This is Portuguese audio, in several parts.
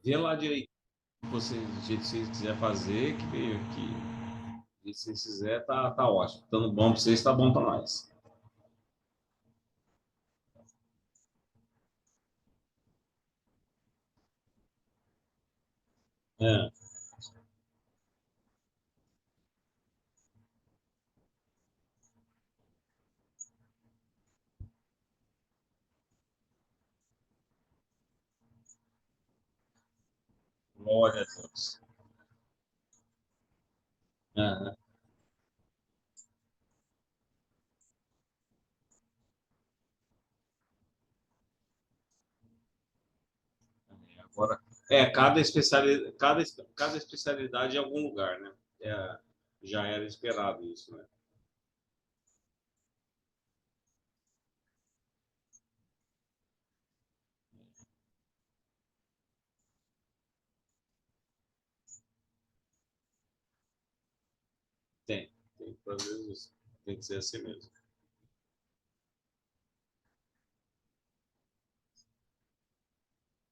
Vê lá direito você, do jeito que você quiser fazer, que se você fizer, tá ótimo. Estando bom para vocês, tá bom para nós. É, glória a Deus. É, agora, cada especialidade em algum lugar, né? É, já era esperado isso, né? Tem, às vezes tem que ser assim mesmo.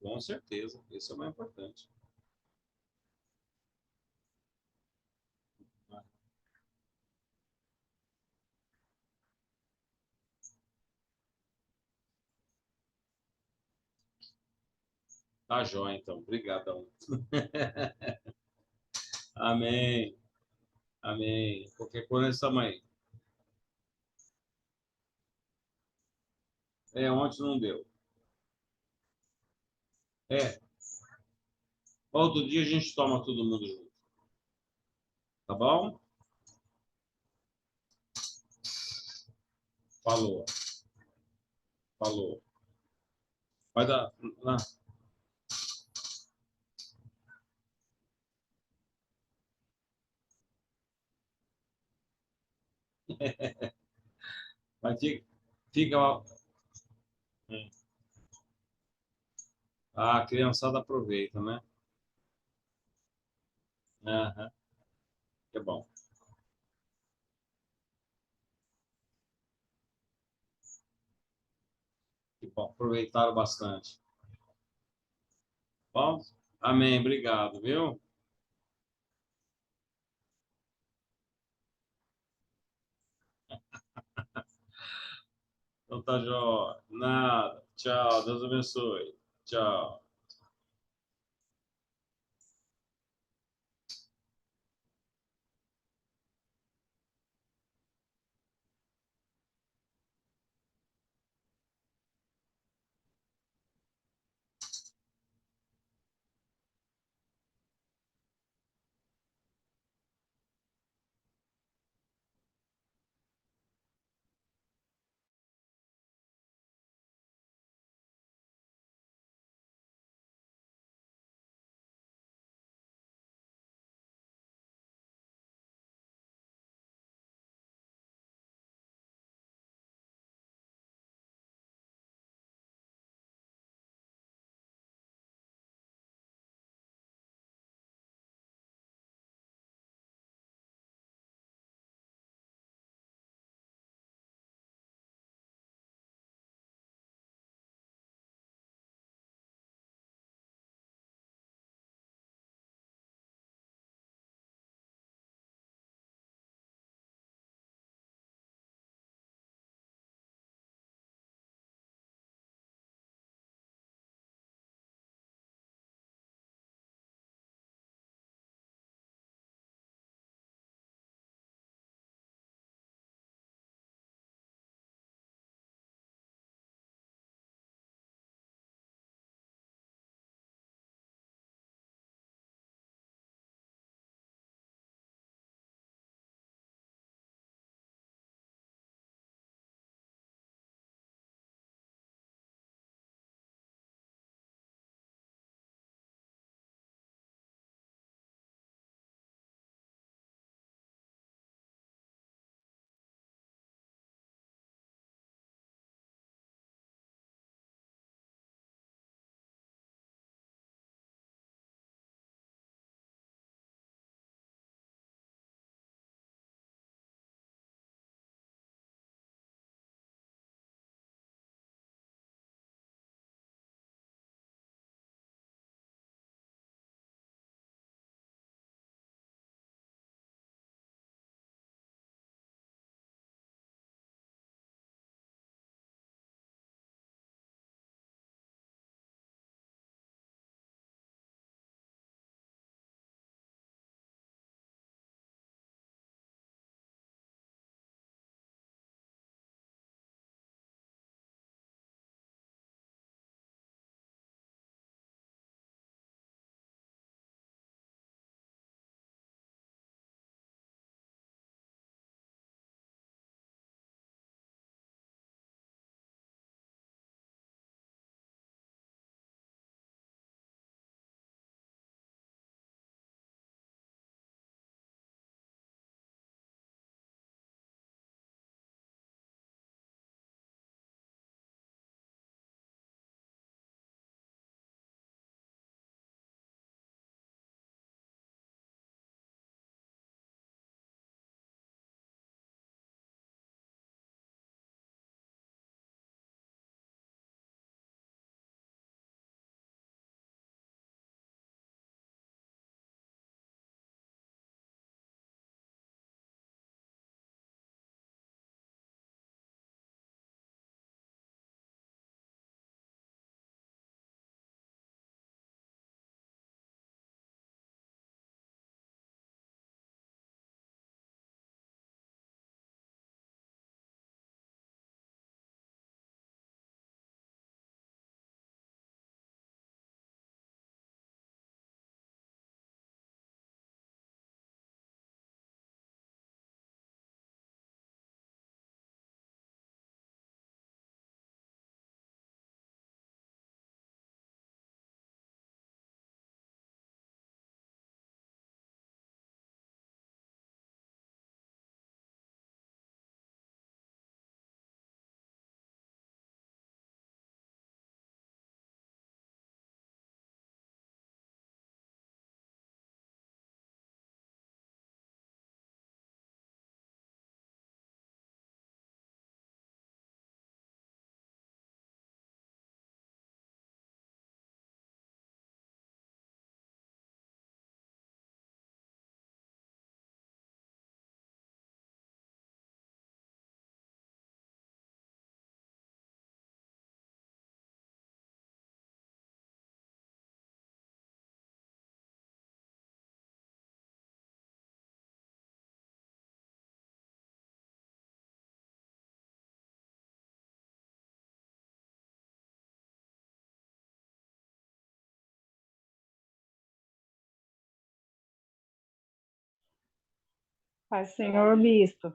Com certeza, isso é o mais importante. Tá jóia, então. Obrigadão. Amém. Amém. Qualquer coisa nesse tamanho. É, ontem não deu. É, outro dia a gente toma todo mundo junto. Tá bom? Falou. Falou. Vai dar. Ah, mas fica. A criançada aproveita, né? Aham, que bom. Que bom. Aproveitaram bastante. Bom? Amém. Obrigado, viu? Então tá, Jó. Nada. Tchau. Deus abençoe. Tchau. Paz, Senhor Bispo.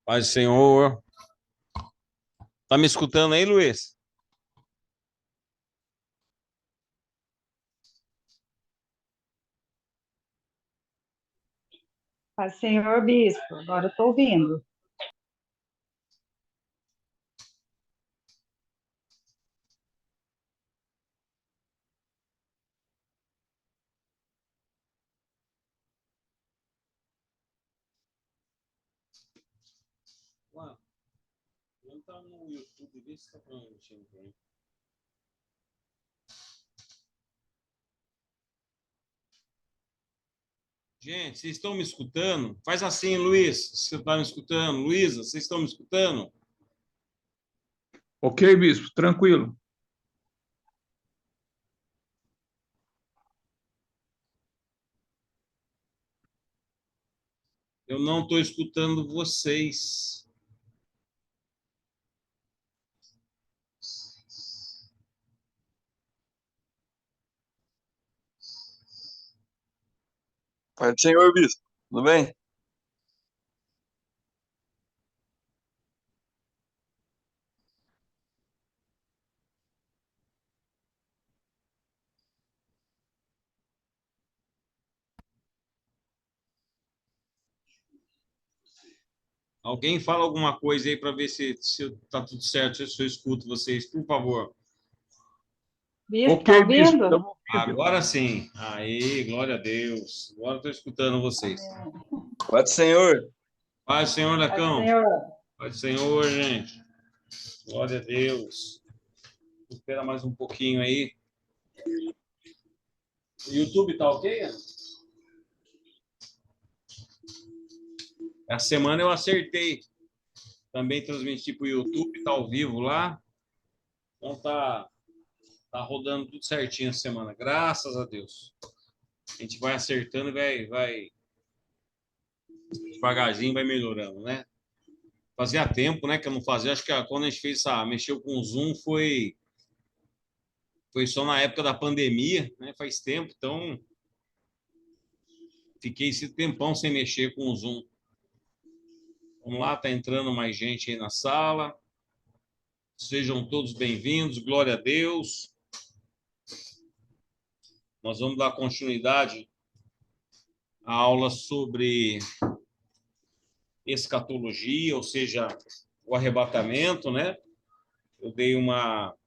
Paz do Senhor. Tá me escutando aí, Luiz? Paz, Senhor Bispo. Agora eu estou ouvindo. Ué, não tá no YouTube, vê se tá mexendo com ele. Gente, vocês estão me escutando? Faz assim, Luiz, você está me escutando? Luísa, vocês estão me escutando? Ok, bispo, tranquilo. Eu não estou escutando vocês. Pai do Senhor, bispo. Tudo bem? Alguém fala alguma coisa aí para ver se tá tudo certo, se eu escuto vocês, por favor. Bispo, tá Ok, bispo, ouvindo? estamos ouvindo. Agora sim. Aí, glória a Deus. Agora estou escutando vocês. Pai do Senhor. Paz, Senhor Paz, Lacão. Senhor. Paz, Senhor, gente. Glória a Deus. Vou esperar mais um pouquinho aí. O YouTube tá ok? Essa semana eu acertei. Também transmiti para o YouTube, tá ao vivo lá. Então tá rodando tudo certinho essa semana, graças a Deus. A gente vai acertando e vai devagarzinho, vai melhorando, né? Fazia tempo, né, que eu não fazia. Acho que quando a gente mexeu com o Zoom foi só na época da pandemia, né? Faz tempo, então fiquei esse tempão sem mexer com o Zoom. Vamos lá, tá entrando mais gente aí na sala. Sejam todos bem-vindos, glória a Deus. Nós vamos dar continuidade à aula sobre escatologia, ou seja, o arrebatamento, né? Eu dei uma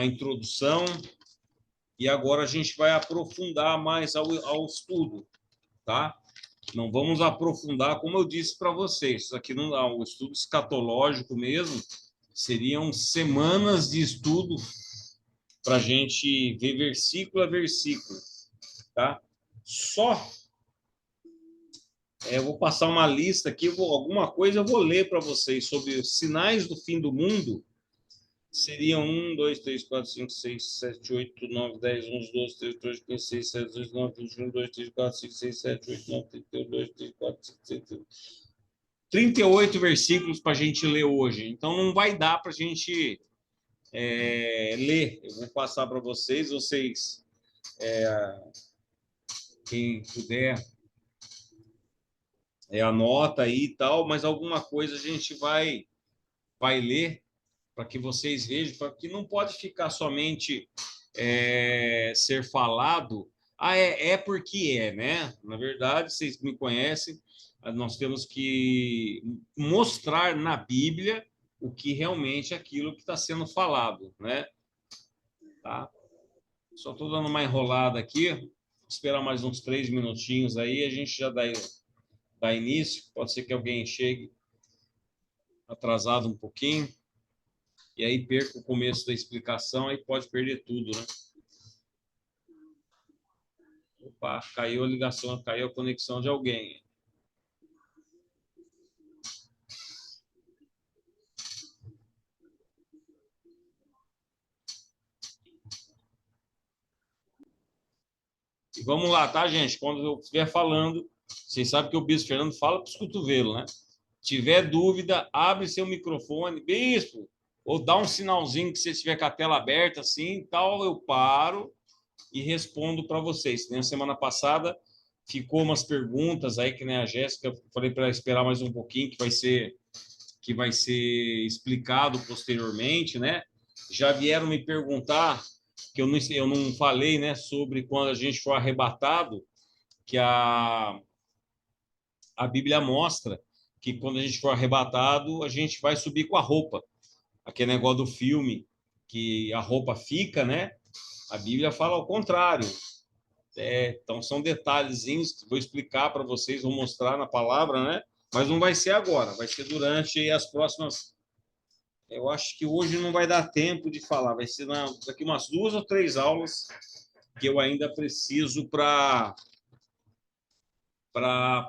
introdução e agora a gente vai aprofundar mais ao estudo, tá? Não vamos aprofundar, como eu disse para vocês, isso aqui não dá, o estudo escatológico mesmo, seriam semanas de estudo para a gente ver versículo a versículo, tá? Eu vou passar uma lista aqui, alguma coisa eu vou ler para vocês sobre os sinais do fim do mundo. Seriam 1, 2, 3, 4, 5, 6, 7, 8, 9, 10, 11, 12, 13, 14, 15, 16, 17, 18, 19, 20, 21, 2, 3, 4, 5, 6, 7, 8, 9, 31, 2, 3, 4, 5, 6, 7, 38 versículos para a gente ler hoje. Então, não vai dar para a gente ler. Eu vou passar para vocês. Quem puder, anota aí e tal, mas alguma coisa a gente vai ler para que vocês vejam, para que não pode ficar somente ser falado, porque né? Na verdade, vocês me conhecem, nós temos que mostrar na Bíblia o que realmente é aquilo que está sendo falado, né? Tá? Só estou dando uma enrolada aqui, vou esperar mais uns 3 minutinhos aí, a gente já dá início, pode ser que alguém chegue atrasado um pouquinho, e aí perca o começo da explicação, aí pode perder tudo, né? Opa, caiu a ligação, caiu a conexão de alguém. E vamos lá, tá, gente? Quando eu estiver falando, vocês sabem que o Bispo Fernando fala para os cotovelos, né? Tiver dúvida, abre seu microfone. Bispo, ou dá um sinalzinho que você estiver com a tela aberta, assim, tal, eu paro e respondo para vocês. Na semana passada ficou umas perguntas aí, que nem a Jéssica, eu falei para ela esperar mais um pouquinho, que vai ser explicado posteriormente, né? Já vieram me perguntar, que eu não falei, né, sobre quando a gente for arrebatado, que a Bíblia mostra que quando a gente for arrebatado, a gente vai subir com a roupa. Aquele negócio do filme, que a roupa fica, né? A Bíblia fala ao contrário. Então, são detalhezinhos, vou explicar para vocês, vou mostrar na palavra, né? Mas não vai ser agora, vai ser durante as próximas. Eu acho que hoje não vai dar tempo de falar, vai ser daqui umas 2 ou 3 aulas que eu ainda preciso para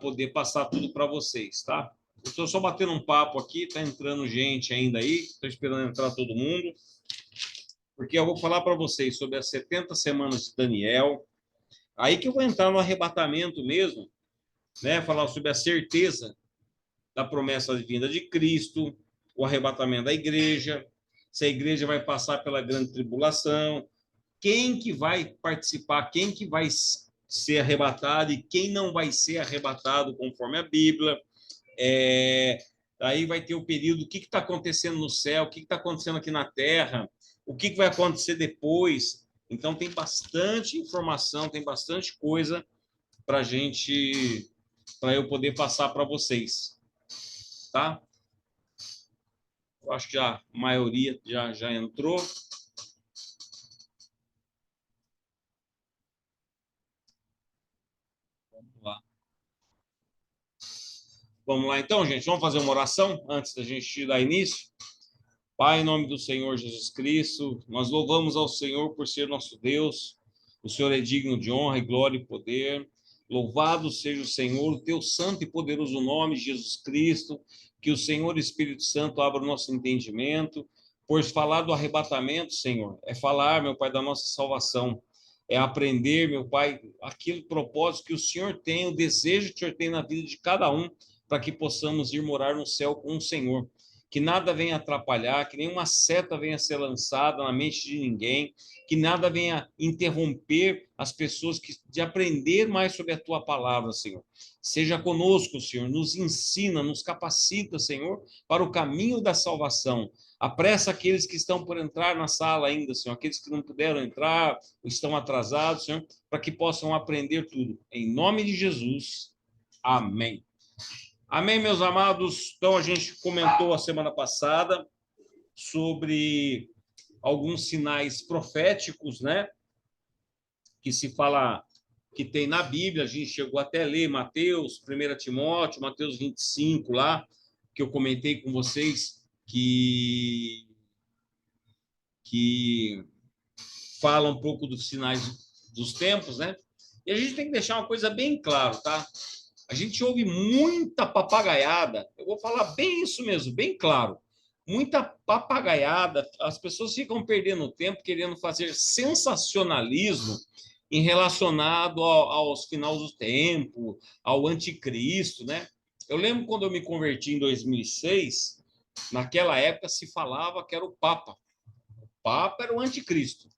poder passar tudo para vocês, tá? Eu estou só batendo um papo aqui, tá entrando gente ainda aí, estou esperando entrar todo mundo, porque eu vou falar para vocês sobre as 70 semanas de Daniel, aí que eu vou entrar no arrebatamento mesmo, né? Falar sobre a certeza da promessa de vinda de Cristo, o arrebatamento da igreja, se a igreja vai passar pela grande tribulação, quem que vai participar, quem que vai ser arrebatado e quem não vai ser arrebatado conforme a Bíblia. Aí vai ter o período, o que está acontecendo no céu, o que está acontecendo aqui na terra, o que vai acontecer depois. Então, tem bastante informação, tem bastante coisa para eu poder passar para vocês. Tá? Eu acho que a maioria já entrou. Vamos lá, então, gente. Vamos fazer uma oração antes da gente dar início. Pai, em nome do Senhor Jesus Cristo, nós louvamos ao Senhor por ser nosso Deus. O Senhor é digno de honra e glória e poder. Louvado seja o Senhor, o teu santo e poderoso nome, Jesus Cristo. Que o Senhor Espírito Santo abra o nosso entendimento. Pois falar do arrebatamento, Senhor, é falar, meu Pai, da nossa salvação. É aprender, meu Pai, aquele propósito que o Senhor tem, o desejo que o Senhor tem na vida de cada um, para que possamos ir morar no céu com o Senhor. Que nada venha atrapalhar, que nenhuma seta venha ser lançada na mente de ninguém, que nada venha interromper as pessoas de aprender mais sobre a tua palavra, Senhor. Seja conosco, Senhor, nos ensina, nos capacita, Senhor, para o caminho da salvação. Apressa aqueles que estão por entrar na sala ainda, Senhor, aqueles que não puderam entrar, ou estão atrasados, Senhor, para que possam aprender tudo. Em nome de Jesus, amém. Amém, meus amados? Então, a gente comentou a semana passada sobre alguns sinais proféticos, né? Que se fala, que tem na Bíblia. A gente chegou até a ler Mateus, 1 Timóteo, Mateus 25, lá, que eu comentei com vocês, que fala um pouco dos sinais dos tempos, né? E a gente tem que deixar uma coisa bem clara, tá? A gente ouve muita papagaiada, eu vou falar bem isso mesmo, bem claro. Muita papagaiada, as pessoas ficam perdendo tempo querendo fazer sensacionalismo em relacionado aos finais do tempo, ao anticristo, né? Eu lembro quando eu me converti em 2006, naquela época se falava que era o Papa. O Papa era o anticristo.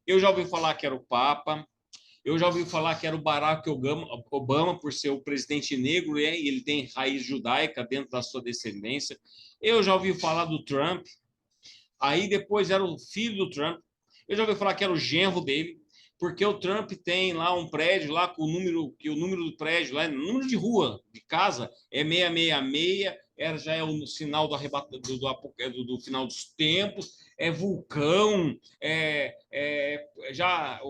Eu já ouvi falar que era o Papa. Eu já ouvi falar que era o Barack Obama, por ser o presidente negro, e ele tem raiz judaica dentro da sua descendência. Eu já ouvi falar do Trump. Aí depois era o filho do Trump. Eu já ouvi falar que era o genro dele, porque o Trump tem lá um prédio lá com o número, que o número do prédio lá, número de rua, de casa, é 666, já é o sinal do final dos tempos, é vulcão, já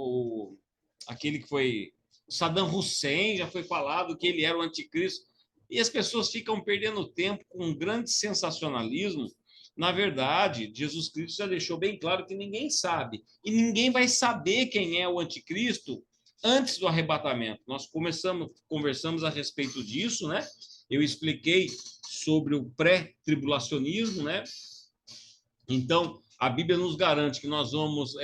aquele que foi Saddam Hussein, já foi falado que ele era o anticristo, e as pessoas ficam perdendo tempo com um grande sensacionalismo. Na verdade, Jesus Cristo já deixou bem claro que ninguém sabe, e ninguém vai saber quem é o anticristo antes do arrebatamento. Nós conversamos a respeito disso, né? Eu expliquei sobre o pré-tribulacionismo, né? Então, a Bíblia nos garante que nós vamos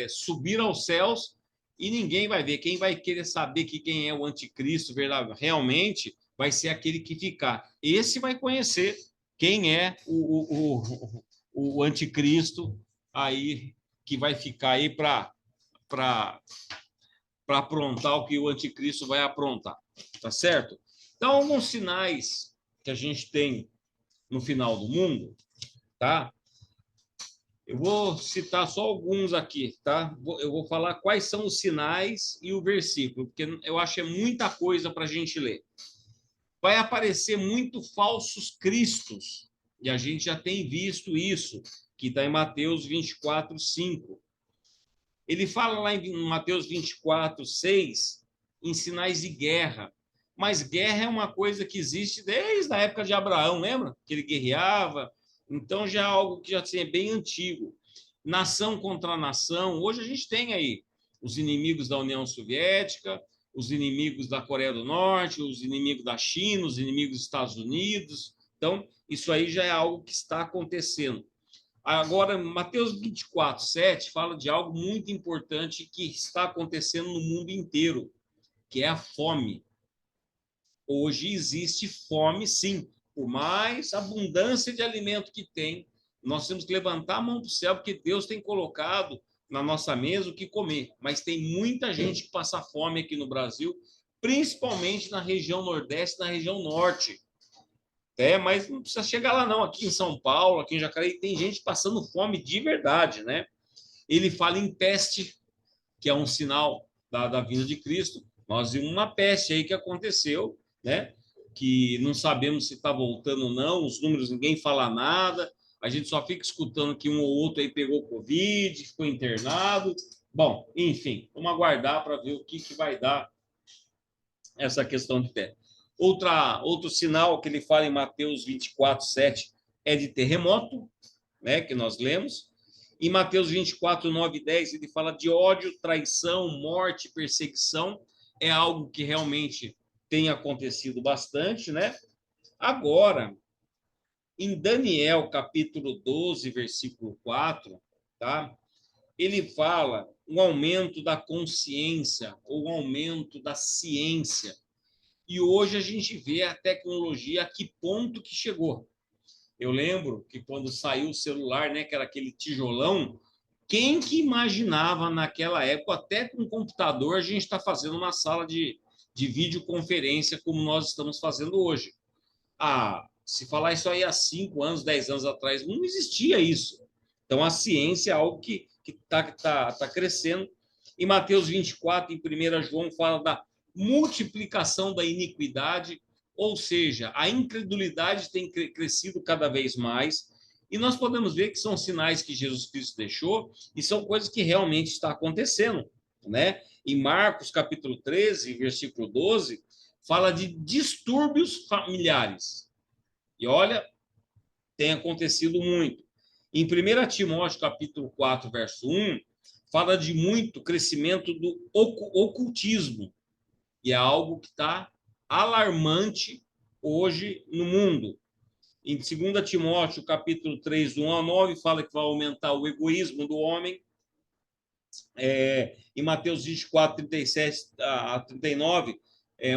subir aos céus e ninguém vai ver. Quem vai querer saber que quem é o anticristo realmente vai ser aquele que ficar. Esse vai conhecer quem é o anticristo aí, que vai ficar aí para aprontar o que o anticristo vai aprontar. Tá certo? Então, alguns sinais que a gente tem no final do mundo, tá? Eu vou citar só alguns aqui, tá? Eu vou falar quais são os sinais e o versículo, porque eu acho que é muita coisa para a gente ler. Vai aparecer muito falsos cristos, e a gente já tem visto isso, que está em Mateus 24, 5. Ele fala lá em Mateus 24, 6, em sinais de guerra. Mas guerra é uma coisa que existe desde a época de Abraão, lembra? Que ele guerreava. Então, já é algo que já assim, é bem antigo. Nação contra nação. Hoje a gente tem aí os inimigos da União Soviética, os inimigos da Coreia do Norte, os inimigos da China, os inimigos dos Estados Unidos. Então, isso aí já é algo que está acontecendo. Agora, Mateus 24, 7 fala de algo muito importante que está acontecendo no mundo inteiro, que é a fome. Hoje existe fome, sim. Por mais abundância de alimento que tem, nós temos que levantar a mão para o céu, porque Deus tem colocado na nossa mesa o que comer. Mas tem muita gente que passa fome aqui no Brasil, principalmente na região Nordeste, na região Norte. Mas não precisa chegar lá, não. Aqui em São Paulo, aqui em Jacareí, tem gente passando fome de verdade, né? Ele fala em peste, que é um sinal da vinda de Cristo. Nós vimos uma peste aí que aconteceu, né? Que não sabemos se está voltando ou não, os números ninguém fala nada, a gente só fica escutando que um ou outro aí pegou Covid, ficou internado. Bom, enfim, vamos aguardar para ver o que vai dar essa questão de peste. Outro sinal que ele fala em Mateus 24, 7 é de terremoto, né, que nós lemos. Em Mateus 24, 9 e 10, ele fala de ódio, traição, morte, perseguição. É algo que realmente tem acontecido bastante, né? Agora, em Daniel, capítulo 12, versículo 4, tá? Ele fala um aumento da consciência ou um aumento da ciência. E hoje a gente vê a tecnologia a que ponto que chegou. Eu lembro que quando saiu o celular, né, que era aquele tijolão, quem que imaginava naquela época, até com computador, a gente está fazendo uma sala de videoconferência como nós estamos fazendo hoje. Se falar isso aí há 5 anos, 10 anos atrás, não existia isso. Então, a ciência é algo que tá crescendo. Em Mateus 24, em 1 João, fala da multiplicação da iniquidade, ou seja, a incredulidade tem crescido cada vez mais, e nós podemos ver que são sinais que Jesus Cristo deixou, e são coisas que realmente estão acontecendo, né? Em Marcos, capítulo 13, versículo 12, fala de distúrbios familiares. E olha, tem acontecido muito. Em 1 Timóteo, capítulo 4, verso 1, fala de muito crescimento do ocultismo. E é algo que está alarmante hoje no mundo. Em 2 Timóteo, capítulo 3, do 1 ao 9, fala que vai aumentar o egoísmo do homem. Em Mateus 24, 37 a 39,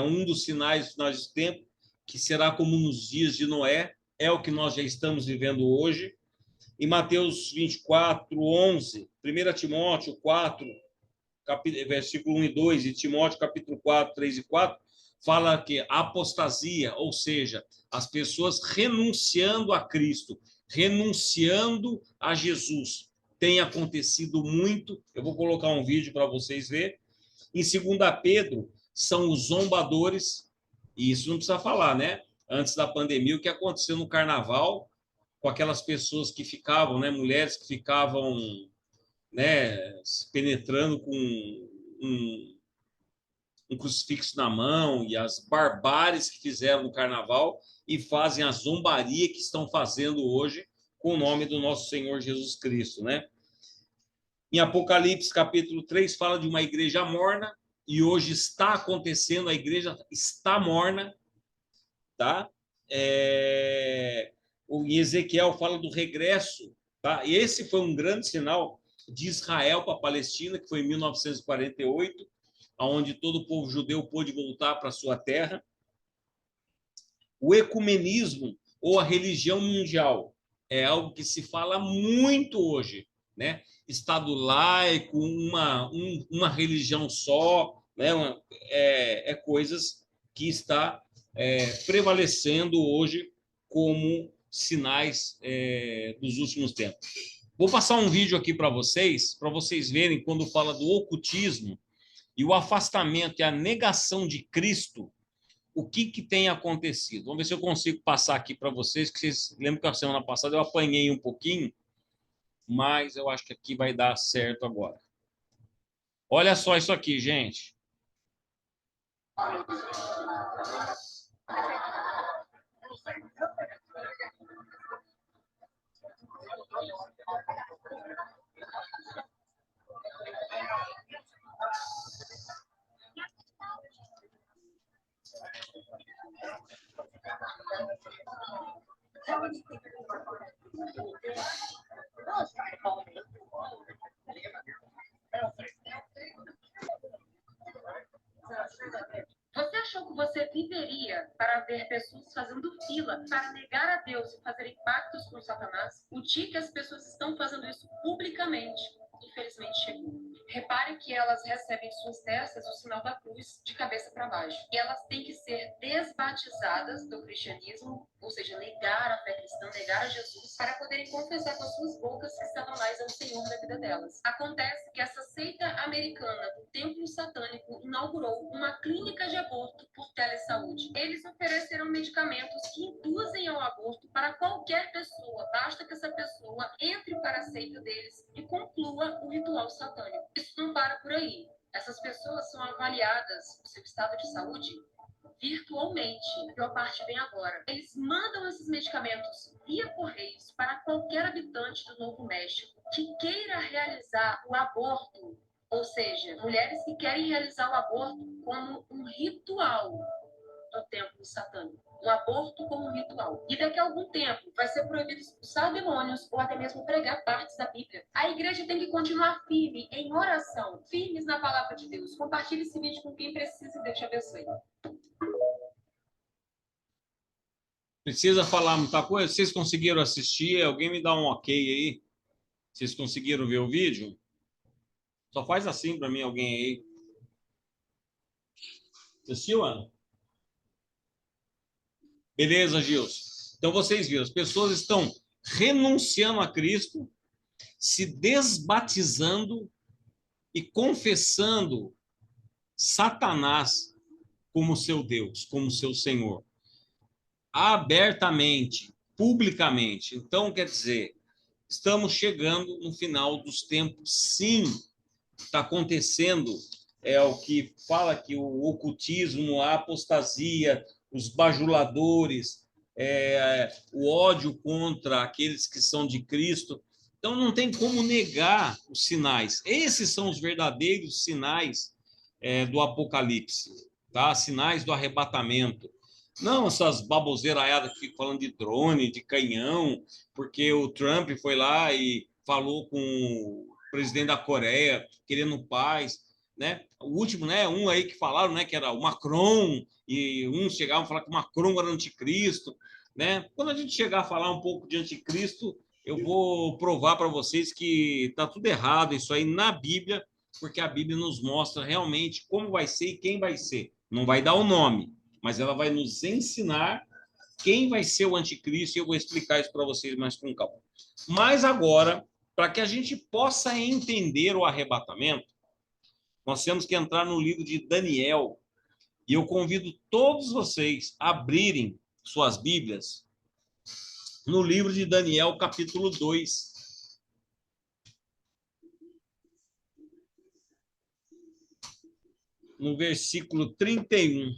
um dos sinais dos finais do tempo, que será como nos dias de Noé, é o que nós já estamos vivendo hoje. Em Mateus 24, 11, 1 Timóteo 4, versículo 1 e 2, e Timóteo capítulo 4, 3 e 4, fala que a apostasia, ou seja, as pessoas renunciando a Cristo, renunciando a Jesus, tem acontecido muito. Eu vou colocar um vídeo para vocês verem. Em 2 Pedro, são os zombadores, e isso não precisa falar, né? Antes da pandemia, o que aconteceu no carnaval, com aquelas pessoas que ficavam, né? Mulheres que ficavam, né, se penetrando com um crucifixo na mão, e as barbáries que fizeram no carnaval e fazem a zombaria que estão fazendo hoje com o nome do nosso Senhor Jesus Cristo, né? Em Apocalipse, capítulo 3, fala de uma igreja morna, e hoje está acontecendo, a igreja está morna, tá? Em Ezequiel fala do regresso, tá? E esse foi um grande sinal de Israel para a Palestina, que foi em 1948, onde todo o povo judeu pôde voltar para a sua terra. O ecumenismo, ou a religião mundial, é algo que se fala muito hoje, né? Estado laico, uma religião só, né? Coisas que está prevalecendo hoje como sinais dos últimos tempos. Vou passar um vídeo aqui para vocês verem quando fala do ocultismo e o afastamento e a negação de Cristo, o que tem acontecido. Vamos ver se eu consigo passar aqui para vocês, que vocês lembram que a semana passada eu apanhei um pouquinho, mas eu acho que aqui vai dar certo agora. Olha só isso aqui, gente. Você achou que você viveria para ver pessoas fazendo fila para negar a Deus e fazerem pactos com Satanás? O dia que as pessoas estão fazendo isso publicamente, infelizmente chegou. Repare que elas recebem em suas testas o sinal da cruz de cabeça para baixo. E elas têm que ser desbatizadas do cristianismo, ou seja, negar a fé cristã, negar a Jesus, para poderem confessar com as suas bocas que Satanás é o Senhor da vida delas. Acontece que essa seita americana do templo satânico inaugurou uma clínica de aborto por telesaúde. Eles ofereceram medicamentos que induzem ao aborto para qualquer pessoa. Basta que essa pessoa entre para a seita deles e conclua o ritual satânico. Isso não para por aí. Essas pessoas são avaliadas, o seu estado de saúde, virtualmente. A pior parte vem agora. Eles mandam esses medicamentos via correios para qualquer habitante do Novo México que queira realizar o aborto, ou seja, mulheres que querem realizar o aborto como um ritual do templo satânico. Um aborto como um ritual. E daqui a algum tempo vai ser proibido expulsar demônios ou até mesmo pregar partes da Bíblia. A igreja tem que continuar firme em oração, firmes na palavra de Deus. Compartilhe esse vídeo com quem precisa e Deus te abençoe. Precisa falar muita coisa? Vocês conseguiram assistir? Alguém me dá um ok aí? Vocês conseguiram ver o vídeo? Só faz assim para mim, alguém aí. Assistiu, Ana? Beleza, Gilson. Então, vocês viram, as pessoas estão renunciando a Cristo, se desbatizando e confessando Satanás como seu Deus, como seu Senhor. Abertamente, publicamente. Então, quer dizer, estamos chegando no final dos tempos, sim. Está acontecendo o que fala que o ocultismo, a apostasia, os bajuladores, o ódio contra aqueles que são de Cristo. Então, não tem como negar os sinais. Esses são os verdadeiros sinais do Apocalipse, tá? Sinais do arrebatamento. Não essas baboseiraiadas que ficam falando de drone, de canhão, porque o Trump foi lá e falou com o presidente da Coreia, querendo paz, né? O último, né? Um aí que falaram, né? Que era o Macron, e uns chegavam a falar que o Macron era anticristo, né? Quando a gente chegar a falar um pouco de anticristo, eu vou provar para vocês que está tudo errado isso aí na Bíblia, porque a Bíblia nos mostra realmente como vai ser e quem vai ser. Não vai dar o nome, mas ela vai nos ensinar quem vai ser o anticristo, e eu vou explicar isso para vocês mais com calma. Mas agora, para que a gente possa entender o arrebatamento, nós temos que entrar no livro de Daniel, e eu convido todos vocês a abrirem suas Bíblias no livro de Daniel, capítulo 2. No versículo 31.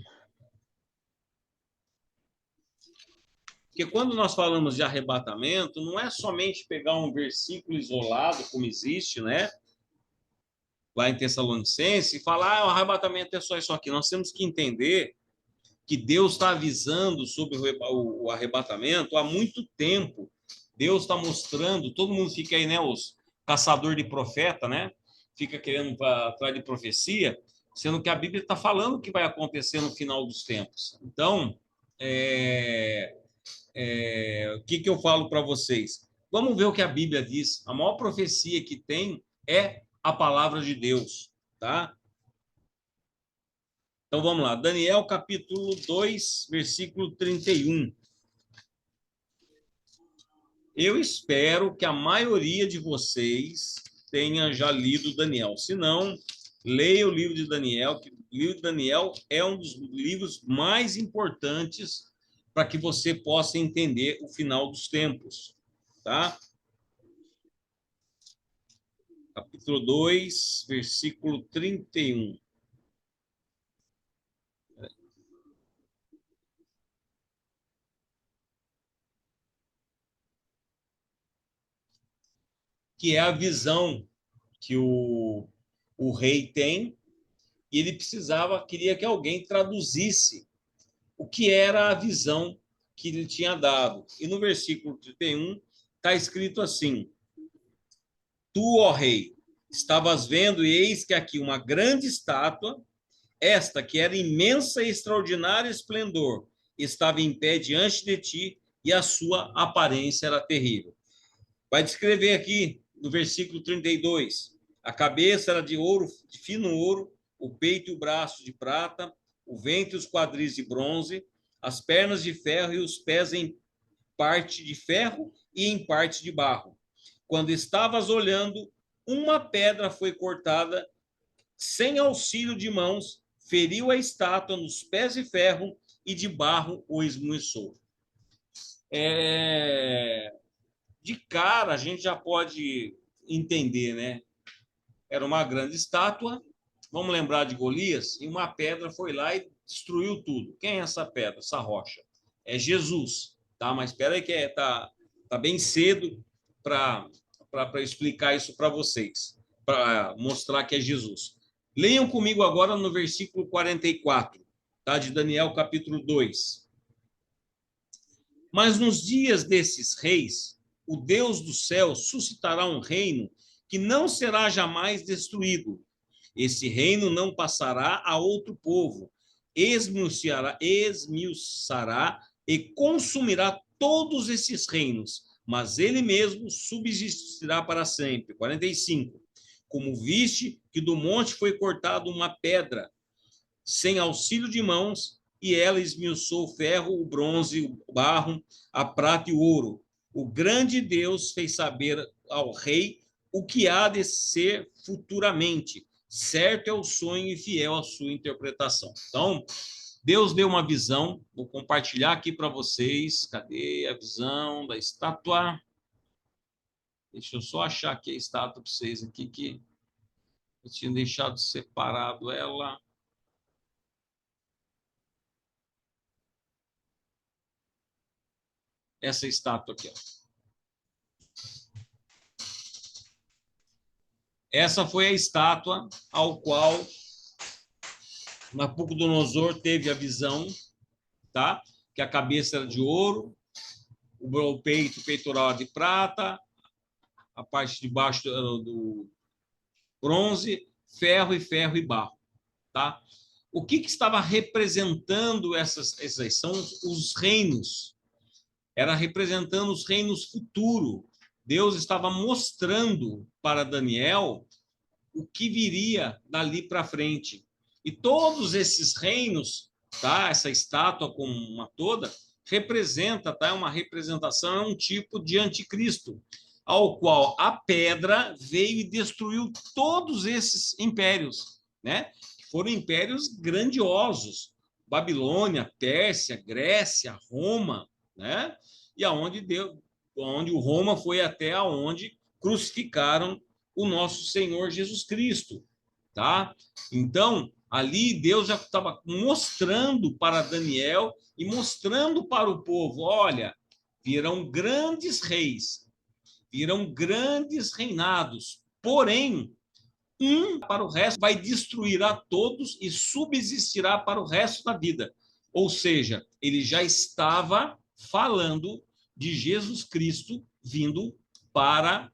Porque quando nós falamos de arrebatamento, não é somente pegar um versículo isolado, como existe, né? Lá em Tessalonicenses, e falar, o arrebatamento é só isso aqui. Nós temos que entender que Deus está avisando sobre o arrebatamento há muito tempo. Deus está mostrando, todo mundo fica aí, né? Os caçador de profeta, né? Fica querendo para atrás de profecia, sendo que a Bíblia está falando o que vai acontecer no final dos tempos. Então, o que eu falo para vocês? Vamos ver o que a Bíblia diz. A maior profecia que tem é a palavra de Deus, tá? Então vamos lá. Daniel capítulo 2, versículo 31. Eu espero que a maioria de vocês tenha já lido Daniel. Se não, leia o livro de Daniel, que o livro de Daniel é um dos livros mais importantes para que você possa entender o final dos tempos, tá? Capítulo 2, versículo 31. Que é a visão que o rei tem, e ele queria que alguém traduzisse o que era a visão que ele tinha dado. E no versículo 31 está escrito assim: Tu, ó rei, estavas vendo, e eis que aqui uma grande estátua, esta que era imensa e extraordinário esplendor, estava em pé diante de ti, e a sua aparência era terrível. Vai descrever aqui no versículo 32. A cabeça era de ouro, de fino ouro, o peito e o braço de prata, o ventre e os quadris de bronze, as pernas de ferro e os pés em parte de ferro e em parte de barro. Quando estavas olhando, uma pedra foi cortada sem auxílio de mãos, feriu a estátua nos pés de ferro e de barro o esmiuçou. De cara, a gente já pode entender, né? Era uma grande estátua, vamos lembrar de Golias, e uma pedra foi lá e destruiu tudo. Quem é essa pedra, essa rocha? É Jesus, tá? Mas espera aí que tá bem cedo para explicar isso para vocês, para mostrar que é Jesus. Leiam comigo agora no versículo 44, tá? De Daniel, capítulo 2. Mas nos dias desses reis, o Deus do céu suscitará um reino que não será jamais destruído. Esse reino não passará a outro povo, esmiuçará e consumirá todos esses reinos, mas ele mesmo subsistirá para sempre. 45. Como viste que do monte foi cortada uma pedra, sem auxílio de mãos, e ela esmiuçou o ferro, o bronze, o barro, a prata e o ouro. O grande Deus fez saber ao rei o que há de ser futuramente. Certo é o sonho e fiel a sua interpretação. Então, Deus deu uma visão, vou compartilhar aqui para vocês. Cadê a visão da estátua? Deixa eu só achar aqui a estátua para vocês aqui, que eu tinha deixado separado ela. Essa estátua aqui, ó. Essa foi a estátua ao qual Nabucodonosor teve a visão, tá? Que a cabeça era de ouro, o peito, o peitoral era de prata, a parte de baixo do bronze, ferro e barro, tá? O que estava representando essas são os reinos. Era representando os reinos futuros. Deus estava mostrando para Daniel o que viria dali para frente. E todos esses reinos, tá? Essa estátua como uma toda representa, tá? É uma representação, é um tipo de anticristo, ao qual a pedra veio e destruiu todos esses impérios, né? Que foram impérios grandiosos. Babilônia, Pérsia, Grécia, Roma, né? E onde o Roma foi até aonde crucificaram o nosso Senhor Jesus Cristo, tá? Então, ali Deus já estava mostrando para Daniel e mostrando para o povo, olha, virão grandes reis, virão grandes reinados, porém, um para o resto vai destruir a todos e subsistirá para o resto da vida. Ou seja, ele já estava falando de Jesus Cristo vindo para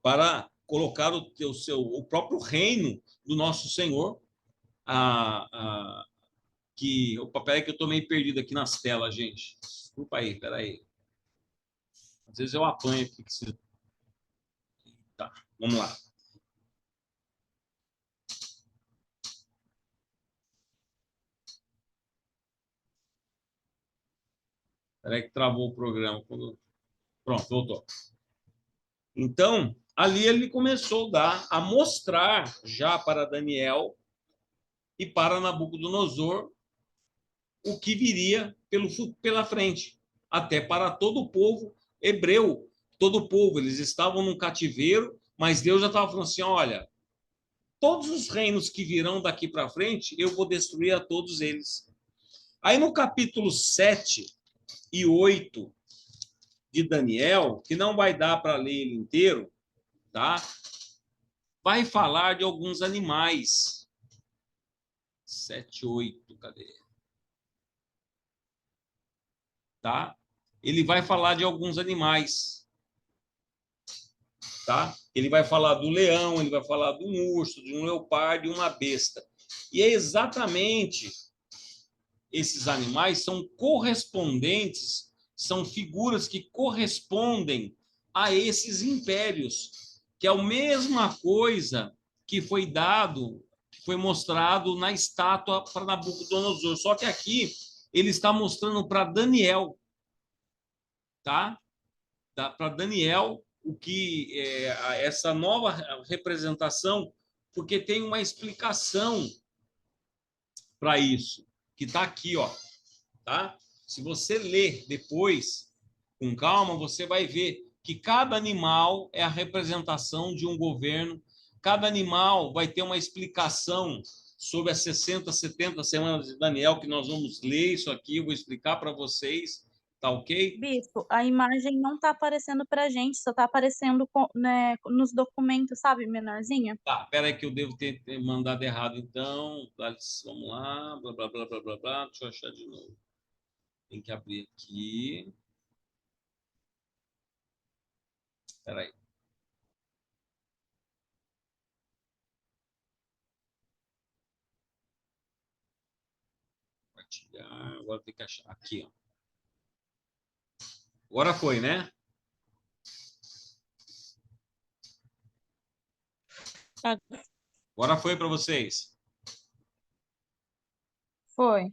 para colocar o próprio reino do nosso Senhor. Opa, peraí que eu estou meio perdido aqui nas telas, gente. Desculpa aí, peraí. Às vezes eu apanho aqui. Tá, vamos lá. Peraí que travou o programa. Pronto, voltou. Então, ali ele começou a mostrar já para Daniel e para Nabucodonosor o que viria pela frente, até para todo o povo hebreu, todo o povo. Eles estavam num cativeiro, mas Deus já estava falando assim: olha, todos os reinos que virão daqui para frente, eu vou destruir a todos eles. Aí no capítulo 7 e 8 de Daniel, que não vai dar para ler ele inteiro, tá? Vai falar de alguns animais. 7, 8, cadê? Tá? Ele vai falar de alguns animais, tá? Ele vai falar do leão, ele vai falar de um urso, de um leopardo e uma besta. E é exatamente esses animais são correspondentes, são figuras que correspondem a esses impérios, que é a mesma coisa que foi dado, que foi mostrado na estátua para Nabucodonosor. Só que aqui ele está mostrando para Daniel, tá? Para Daniel o que é essa nova representação, porque tem uma explicação para isso, que está aqui, ó, tá? Se você ler depois, com calma, você vai ver que cada animal é a representação de um governo, cada animal vai ter uma explicação sobre as 60, 70 semanas de Daniel, que nós vamos ler isso aqui, eu vou explicar para vocês, tá ok? Bispo, a imagem não tá aparecendo pra gente, só tá aparecendo né, nos documentos, sabe, menorzinha? Tá, pera aí que eu devo ter mandado errado, então. Vamos lá, blá, blá, blá, blá, blá, blá. Deixa eu achar de novo. Tem que abrir aqui. Pera aí. compartilhar. Agora tem que achar. Aqui, ó. Agora foi, né? Agora foi para vocês. Foi.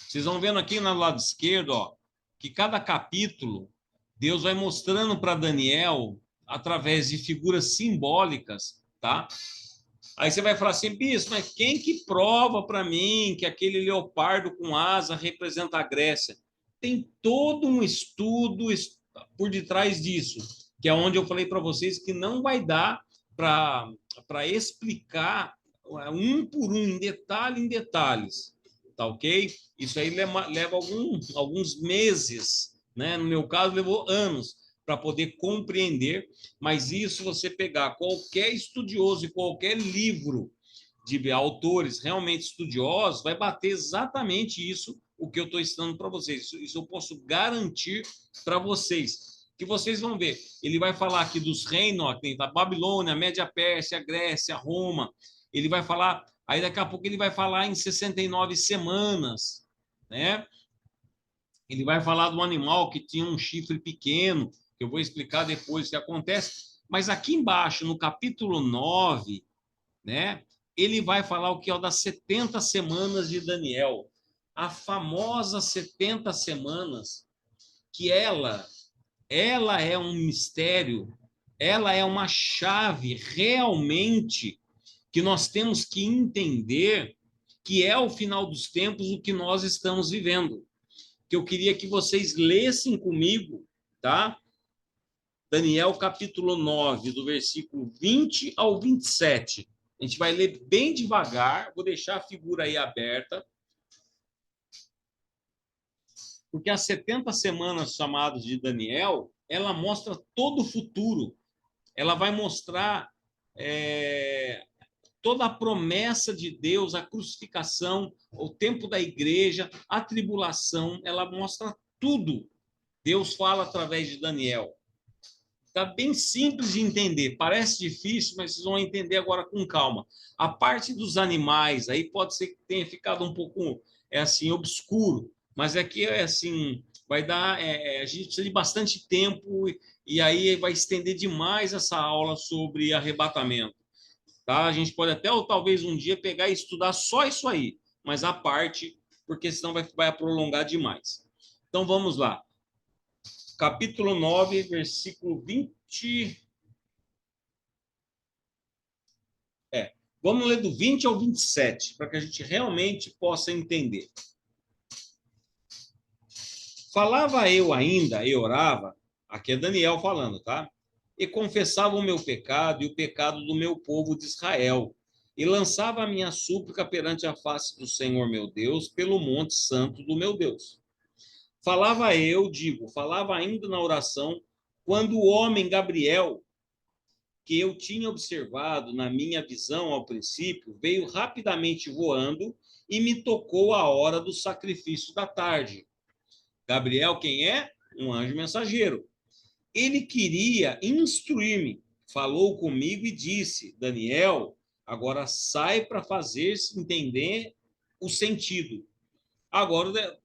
Vocês vão vendo aqui no lado esquerdo, ó, que cada capítulo, Deus vai mostrando para Daniel, através de figuras simbólicas, tá? Aí você vai falar assim, bispo, mas quem que prova para mim que aquele leopardo com asa representa a Grécia? Tem todo um estudo por detrás disso, que é onde eu falei para vocês que não vai dar para explicar um por um, em detalhes, tá ok? Isso aí leva alguns meses, né? No meu caso, levou anos para poder compreender, mas isso você pegar qualquer estudioso e qualquer livro de autores realmente estudiosos, vai bater exatamente isso, o que eu estou ensinando para vocês. Isso eu posso garantir para vocês, que vocês vão ver. Ele vai falar aqui dos reinos, ó, tem a Babilônia, a Média Pérsia, a Grécia, Roma. Ele vai falar, aí daqui a pouco ele vai falar em 69 semanas, né? Ele vai falar de um animal que tinha um chifre pequeno, que eu vou explicar depois o que acontece. Mas aqui embaixo, no capítulo 9, né, ele vai falar o que é o das 70 semanas de Daniel. A famosa 70 semanas, que ela é um mistério, ela é uma chave realmente que nós temos que entender que é o final dos tempos o que nós estamos vivendo. Que eu queria que vocês lessem comigo, tá? Daniel capítulo 9, do versículo 20 ao 27. A gente vai ler bem devagar, vou deixar a figura aí aberta. Porque as 70 semanas chamadas de Daniel, ela mostra todo o futuro. Ela vai mostrar toda a promessa de Deus, a crucificação, o tempo da igreja, a tribulação, ela mostra tudo. Deus fala através de Daniel. Está bem simples de entender, parece difícil, mas vocês vão entender agora com calma. A parte dos animais, aí pode ser que tenha ficado um pouco, assim, obscuro, mas aqui assim, vai dar, a gente precisa de bastante tempo e aí vai estender demais essa aula sobre arrebatamento. Tá? A gente pode até, ou talvez um dia, pegar e estudar só isso aí, mas a parte, porque senão vai prolongar demais. Então, vamos lá. Capítulo 9, versículo 20. Vamos ler do 20 ao 27, para que a gente realmente possa entender. Falava eu ainda, e orava, aqui é Daniel falando, tá? E confessava o meu pecado e o pecado do meu povo de Israel, e lançava a minha súplica perante a face do Senhor meu Deus, pelo monte santo do meu Deus. Falava ainda na oração, quando o homem Gabriel, que eu tinha observado na minha visão ao princípio, veio rapidamente voando e me tocou a hora do sacrifício da tarde. Gabriel, quem é? Um anjo mensageiro. Ele queria instruir-me, falou comigo e disse, Daniel, agora sai para fazer-se entender o sentido. Agora,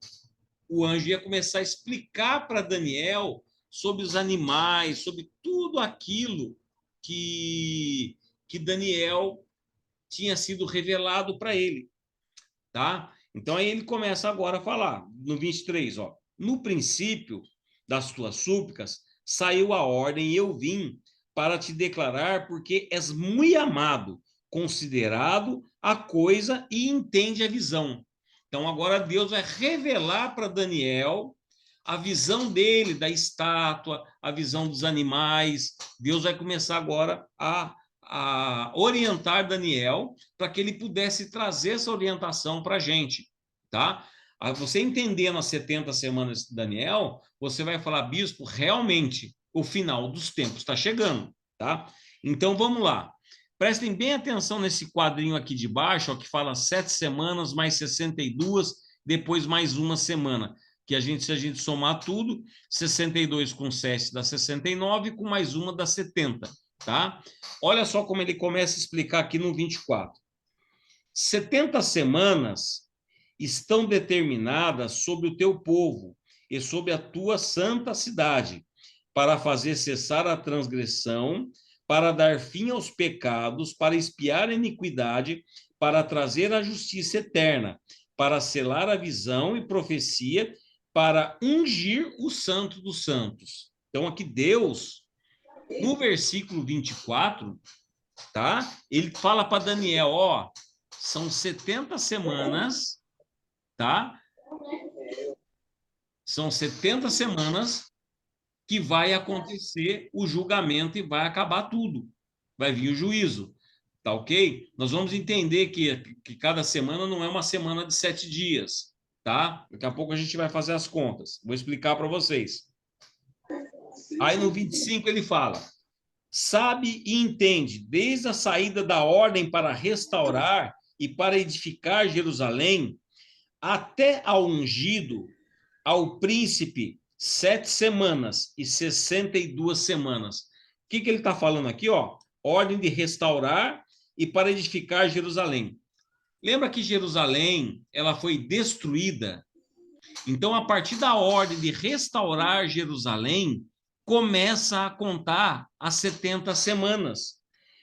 o anjo ia começar a explicar para Daniel sobre os animais, sobre tudo aquilo que Daniel tinha sido revelado para ele, tá? Então, aí ele começa agora a falar, no 23, ó. No princípio das tuas súplicas, saiu a ordem e eu vim para te declarar porque és muito amado, considerado a coisa e entende a visão. Então, agora Deus vai revelar para Daniel a visão dele, da estátua, a visão dos animais. Deus vai começar agora a orientar Daniel para que ele pudesse trazer essa orientação para a gente, tá? Você entendendo as 70 semanas de Daniel, você vai falar, bispo, realmente o final dos tempos está chegando, tá? Então, vamos lá. Prestem bem atenção nesse quadrinho aqui de baixo, ó, que fala 7 semanas mais 62, depois mais uma semana. Que se a gente somar tudo, 62 com 7 dá 69, com mais uma dá 70, tá? Olha só como ele começa a explicar aqui no 24. 70 semanas, estão determinadas sobre o teu povo e sobre a tua santa cidade, para fazer cessar a transgressão, para dar fim aos pecados, para expiar a iniquidade, para trazer a justiça eterna, para selar a visão e profecia, para ungir o santo dos santos. Então, aqui Deus, no versículo 24, tá? Ele fala para Daniel, ó, são 70 semanas, tá? São 70 semanas que vai acontecer o julgamento e vai acabar tudo. Vai vir o juízo, tá ok? Nós vamos entender que cada semana não é uma semana de 7 dias, tá? Daqui a pouco a gente vai fazer as contas. Vou explicar para vocês. Aí no 25 ele fala, sabe e entende, desde a saída da ordem para restaurar e para edificar Jerusalém, até ao ungido, ao príncipe, 7 semanas e 62 semanas. O que ele está falando aqui? Ó? Ordem de restaurar e para edificar Jerusalém. Lembra que Jerusalém ela foi destruída? Então, a partir da ordem de restaurar Jerusalém, começa a contar as 70 semanas.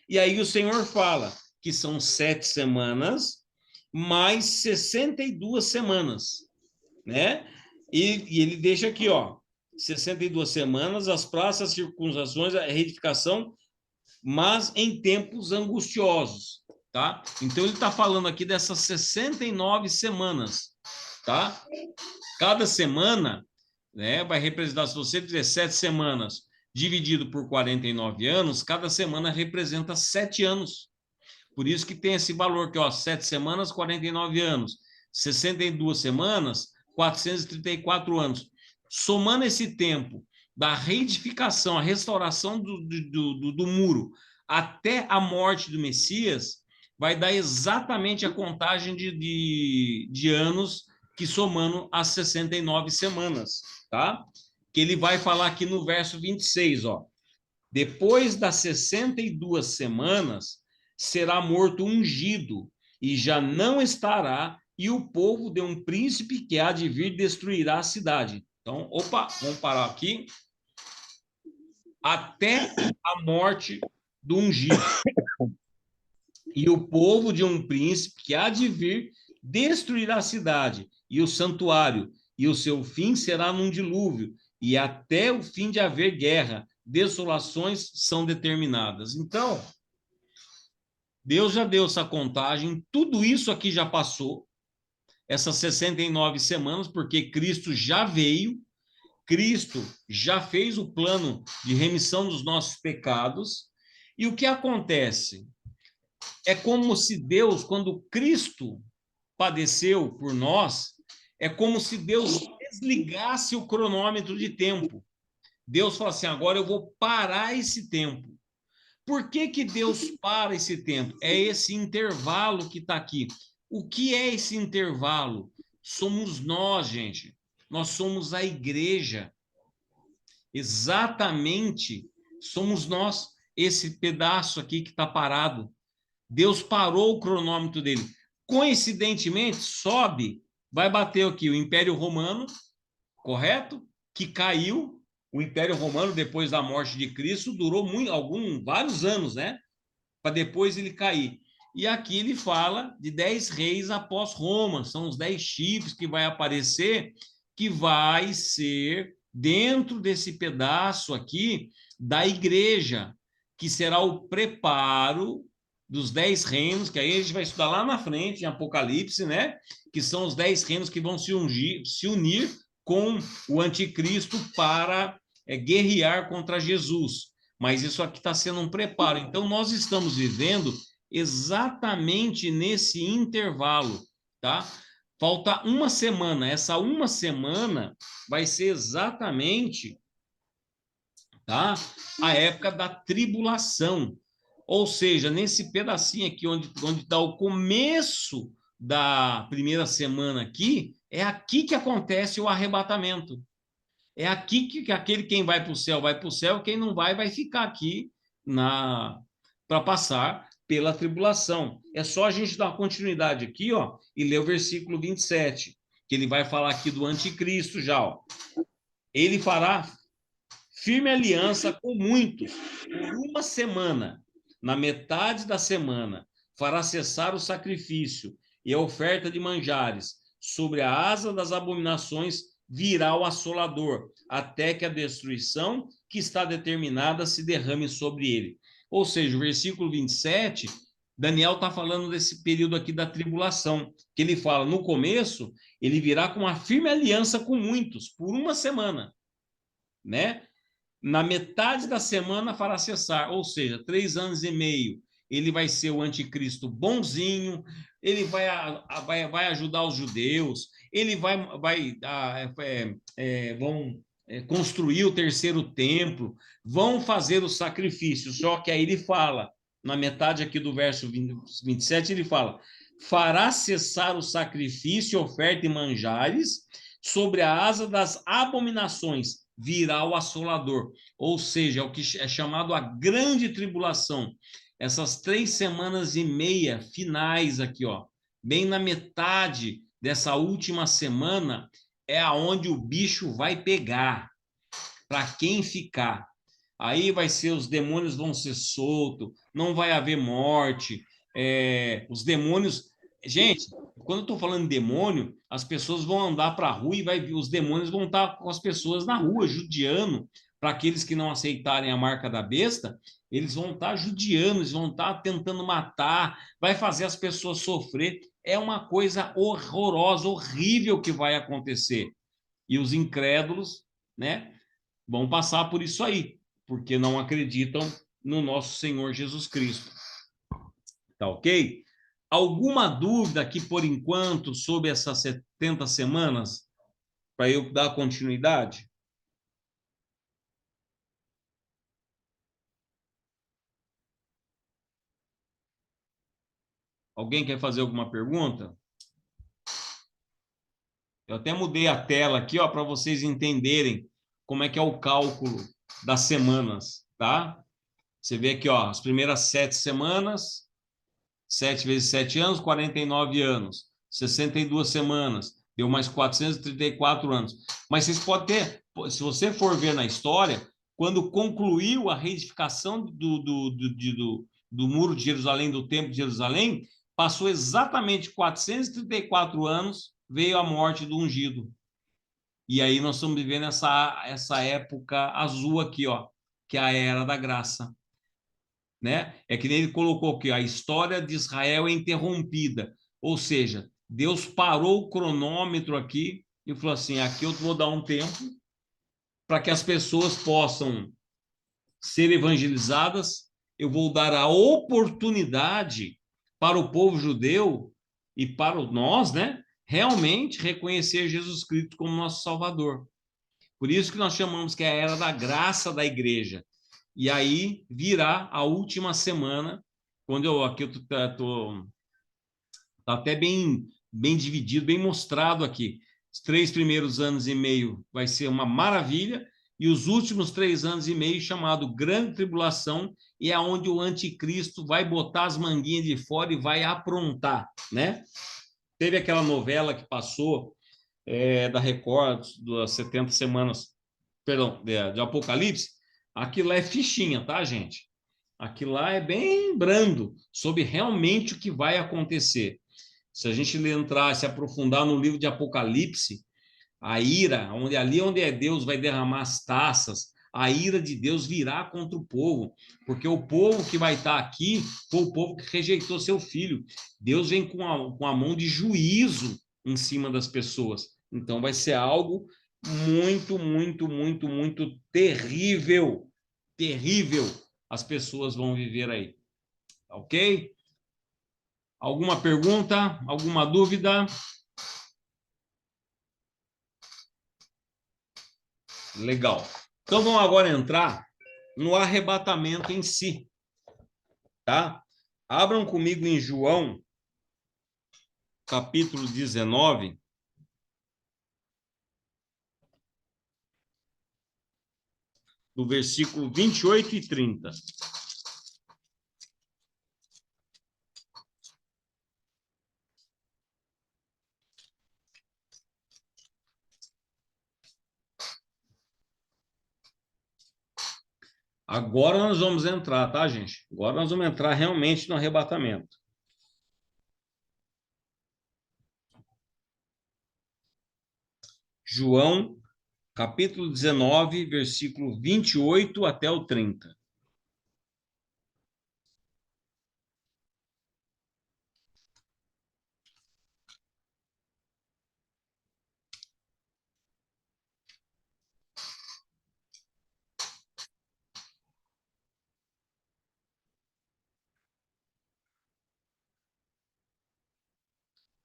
E aí o Senhor fala que são 7 semanas mais 62 semanas, né? E ele deixa aqui, ó, 62 semanas, as praças, circuncisões, a reedificação, mas em tempos angustiosos, tá? Então, ele está falando aqui dessas 69 semanas, tá? Cada semana, né, vai representar, se você fizer 7 semanas dividido por 49 anos, cada semana representa 7 anos. Por isso que tem esse valor que, ó, 7 semanas, 49 anos. 62 semanas, 434 anos. Somando esse tempo da reedificação, a restauração do muro, até a morte do Messias, vai dar exatamente a contagem de anos que somando as 69 semanas, tá? Que ele vai falar aqui no verso 26, ó. Depois das 62 semanas, será morto ungido, e já não estará, e o povo de um príncipe que há de vir destruirá a cidade. Então, opa, vamos parar aqui. Até a morte do ungido. E o povo de um príncipe que há de vir destruirá a cidade e o santuário, e o seu fim será num dilúvio, e até o fim de haver guerra, desolações são determinadas. Então, Deus já deu essa contagem, tudo isso aqui já passou, essas 69 semanas, porque Cristo já veio, Cristo já fez o plano de remissão dos nossos pecados, e o que acontece? É como se Deus, quando Cristo padeceu por nós, é como se Deus desligasse o cronômetro de tempo. Deus fala assim, agora eu vou parar esse tempo. Por que que Deus para esse tempo? É esse intervalo que está aqui. O que é esse intervalo? Somos nós, gente. Nós somos a igreja. Exatamente, somos nós, esse pedaço aqui que está parado. Deus parou o cronômetro dele. Coincidentemente, sobe, vai bater aqui o Império Romano, correto? Que caiu. O Império Romano, depois da morte de Cristo, durou vários anos, né? Para depois ele cair. E aqui ele fala de 10 reis após Roma. São os 10 chifres que vai aparecer, que vai ser dentro desse pedaço aqui da igreja, que será o preparo dos 10 reinos, que aí a gente vai estudar lá na frente, em Apocalipse, né? Que são os 10 reinos que vão se unir com o anticristo para guerrear contra Jesus. Mas isso aqui está sendo um preparo. Então, nós estamos vivendo exatamente nesse intervalo, tá? Falta uma semana. Essa uma semana vai ser exatamente, tá? A época da tribulação. Ou seja, nesse pedacinho aqui, onde está o começo da primeira semana aqui, é aqui que acontece o arrebatamento. É aqui que aquele quem vai para o céu, quem não vai ficar aqui para passar pela tribulação. É só a gente dar uma continuidade aqui, ó, e ler o versículo 27, que ele vai falar aqui do anticristo já, ó. Ele fará firme aliança com muitos por uma semana. Na metade da semana, fará cessar o sacrifício e a oferta de manjares. Sobre a asa das abominações virá o assolador, até que a destruição que está determinada se derrame sobre ele. Ou seja, o versículo 27, Daniel está falando desse período aqui da tribulação, que ele fala, no começo, ele virá com uma firme aliança com muitos, por uma semana, né? Na metade da semana fará cessar, ou seja, 3 anos e meio, ele vai ser o anticristo bonzinho, ele vai ajudar os judeus, ele vão construir o terceiro templo, vão fazer o sacrifício, só que aí ele fala, na metade aqui do verso 27, ele fala, fará cessar o sacrifício, oferta e manjares, sobre a asa das abominações, virá o assolador, ou seja, é o que é chamado a grande tribulação. Essas 3 semanas e meia finais aqui, ó, bem na metade dessa última semana, é aonde o bicho vai pegar, para quem ficar. Aí vai ser, os demônios vão ser soltos, não vai haver morte, os demônios... Gente, quando eu estou falando de demônio, as pessoas vão andar para a rua e os demônios vão estar com as pessoas na rua, judiando. Para aqueles que não aceitarem a marca da besta, eles vão estar judiando, eles vão estar tentando matar, vai fazer as pessoas sofrer. É uma coisa horrorosa, horrível que vai acontecer. E os incrédulos, né, vão passar por isso aí, porque não acreditam no nosso Senhor Jesus Cristo. Tá ok? Alguma dúvida aqui, por enquanto, sobre essas 70 semanas? Para eu dar continuidade? Alguém quer fazer alguma pergunta? Eu até mudei a tela aqui, ó, para vocês entenderem como é que é o cálculo das semanas, tá? Você vê aqui, ó, as primeiras 7 semanas, 7 vezes 7 anos, 49 anos. 62 semanas, deu mais 434 anos. Mas vocês podem ter, se você for ver na história, quando concluiu a reedificação do Muro de Jerusalém, do Templo de Jerusalém, passou exatamente 434 anos, veio a morte do ungido. E aí nós estamos vivendo essa época azul aqui, ó, que é a Era da Graça. Né? É que nem ele colocou aqui, a história de Israel é interrompida. Ou seja, Deus parou o cronômetro aqui e falou assim, aqui eu vou dar um tempo para que as pessoas possam ser evangelizadas, eu vou dar a oportunidade para o povo judeu e para nós, né, realmente reconhecer Jesus Cristo como nosso Salvador. Por isso que nós chamamos que é a era da graça da igreja. E aí virá a última semana, quando aqui eu tô tá até bem dividido, bem mostrado aqui. Os 3 primeiros anos e meio vai ser uma maravilha, e os últimos 3 anos e meio, chamado Grande Tribulação, e é onde o anticristo vai botar as manguinhas de fora e vai aprontar, né? Teve aquela novela que passou da Record, das 70 semanas, perdão, de Apocalipse, aquilo lá é fichinha, tá, gente? Aquilo lá é bem brando sobre realmente o que vai acontecer. Se a gente entrar, se aprofundar no livro de Apocalipse, a ira, onde é Deus vai derramar as taças, a ira de Deus virá contra o povo, porque o povo que vai estar aqui foi o povo que rejeitou seu filho. Deus vem com a mão de juízo em cima das pessoas. Então vai ser algo muito, muito, muito, muito terrível, terrível as pessoas vão viver aí. Ok? Alguma pergunta? Alguma dúvida? Legal. Então vamos agora entrar no arrebatamento em si, tá? Abram comigo em João, capítulo 19. Do versículo 28 e 30. Agora nós vamos entrar, tá, gente? Agora nós vamos entrar realmente no arrebatamento. João, capítulo 19, versículo 28 até o 30.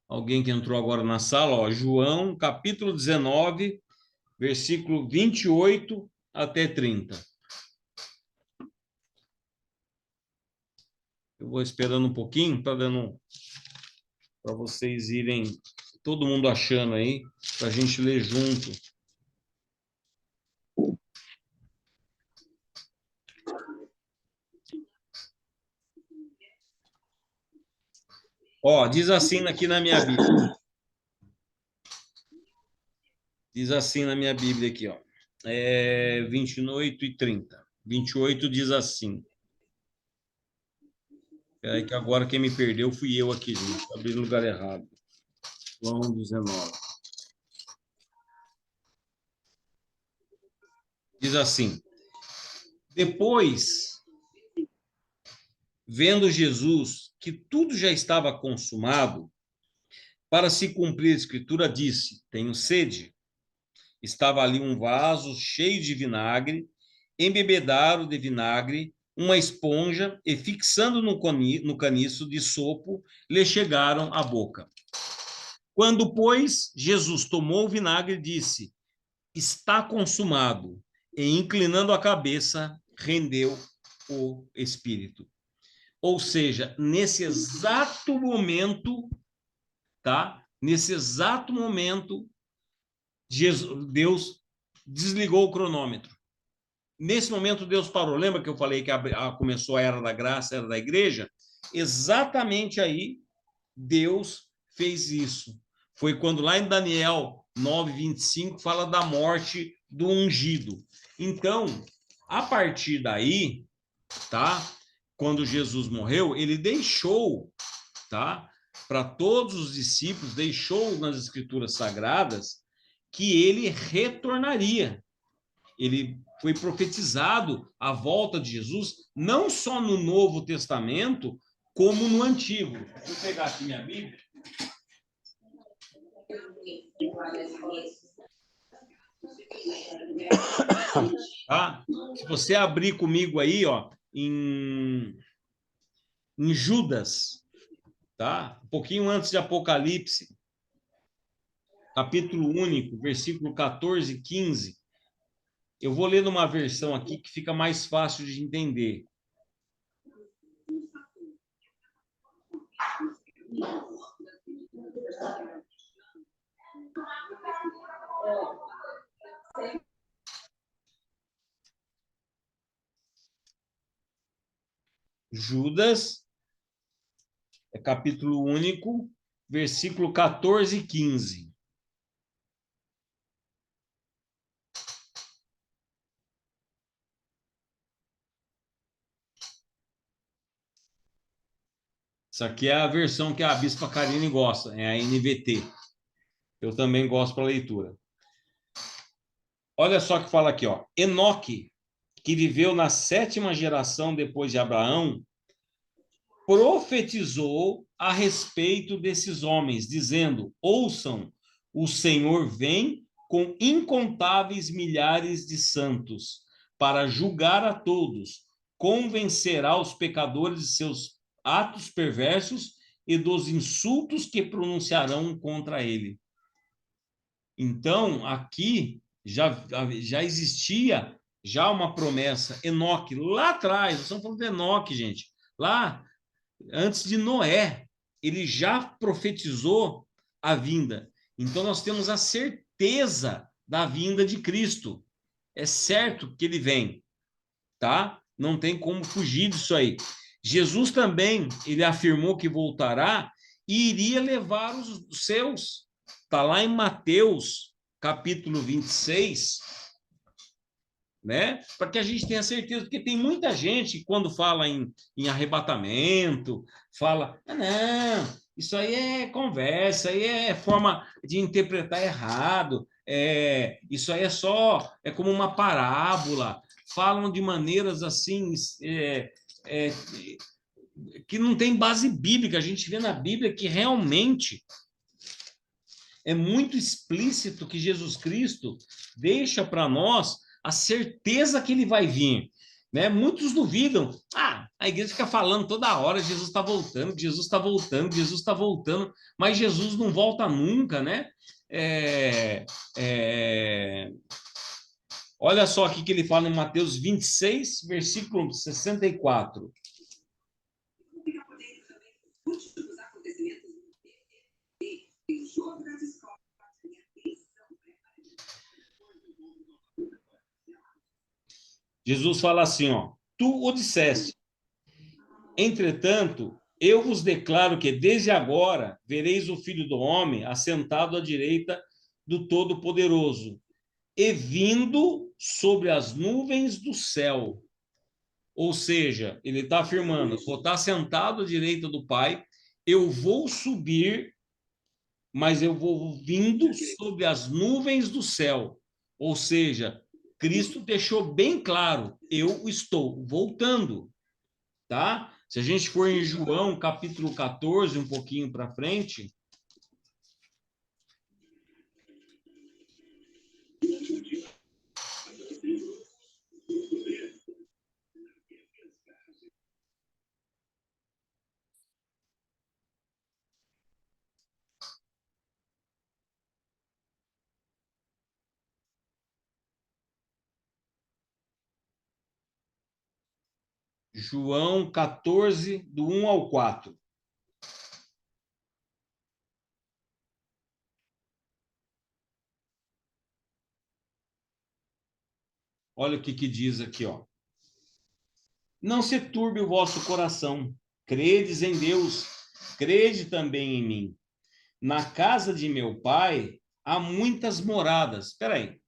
Alguém que entrou agora na sala, ó, João, capítulo 19, versículo 28 até 30. Eu vou esperando um pouquinho, tá dando para vocês irem, todo mundo achando aí, para a gente ler junto. Ó, diz assim aqui na minha Bíblia. Diz assim na minha Bíblia aqui, ó. 28 e 30. 28 diz assim. É que agora quem me perdeu fui eu aqui, gente. Abri no lugar errado. João 19. Diz assim: depois, vendo Jesus que tudo já estava consumado, para se cumprir a escritura, disse: tenho sede. Estava ali um vaso cheio de vinagre, embebedaram de vinagre uma esponja e, fixando no caniço de sopo, lhe chegaram à boca. Quando, pois, Jesus tomou o vinagre, disse: está consumado, e, inclinando a cabeça, rendeu o espírito. Ou seja, nesse exato momento, tá? Nesse exato momento, Deus desligou o cronômetro. Nesse momento, Deus parou. Lembra que eu falei que começou a era da graça, a era da igreja? Exatamente aí, Deus fez isso. Foi quando lá em Daniel 9:25 fala da morte do ungido. Então, a partir daí, tá? Quando Jesus morreu, ele deixou, tá? Para todos os discípulos, deixou nas escrituras sagradas que ele retornaria. Ele foi profetizado a volta de Jesus, não só no Novo Testamento, como no Antigo. Deixa eu pegar aqui minha Bíblia. Tá? Se você abrir comigo aí, ó, em Judas, tá? Um pouquinho antes de Apocalipse, capítulo único, versículo 14 e 15. Eu vou ler numa versão aqui que fica mais fácil de entender. Judas, capítulo único, versículo 14 e 15. Isso aqui é a versão que a Bispa Karine gosta, é a NVT. Eu também gosto para leitura. Olha só que fala aqui, ó. Enoque, que viveu na 7ª geração depois de Abraão, profetizou a respeito desses homens, dizendo: ouçam, o Senhor vem com incontáveis milhares de santos para julgar a todos, convencerá os pecadores de seus atos perversos e dos insultos que pronunciarão contra ele. Então, aqui já existia já uma promessa. Enoque, lá atrás, nós estamos falando de Enoque, gente, lá antes de Noé, ele já profetizou a vinda. Então, nós temos a certeza da vinda de Cristo. É certo que ele vem, tá? Não tem como fugir disso aí. Jesus também, ele afirmou que voltará e iria levar os seus. Está lá em Mateus, capítulo 26. né? Para que a gente tenha certeza, porque tem muita gente que quando fala em arrebatamento, fala, não, isso aí é conversa, aí é forma de interpretar errado, isso aí é como uma parábola, falam de maneiras assim, é, que não tem base bíblica. A gente vê na Bíblia que realmente é muito explícito que Jesus Cristo deixa para nós a certeza que ele vai vir, né? Muitos duvidam. A igreja fica falando toda hora, Jesus está voltando, Jesus está voltando, Jesus está voltando, mas Jesus não volta nunca, né? Olha só aqui que ele fala em Mateus 26, versículo 64. Jesus fala assim, ó, tu o disseste. Entretanto, eu vos declaro que desde agora vereis o Filho do Homem assentado à direita do Todo-Poderoso e vindo sobre as nuvens do céu. Ou seja, ele está afirmando, vou estar sentado à direita do Pai, eu vou subir, mas eu vou vindo sobre as nuvens do céu. Ou seja, Cristo deixou bem claro, eu estou voltando, tá? Se a gente for em João, capítulo 14, um pouquinho para frente, João 14, do 1 ao 4. Olha o que diz aqui, ó. Não se turbe o vosso coração. Credes em Deus, crede também em mim. Na casa de meu pai há muitas moradas. Espera aí.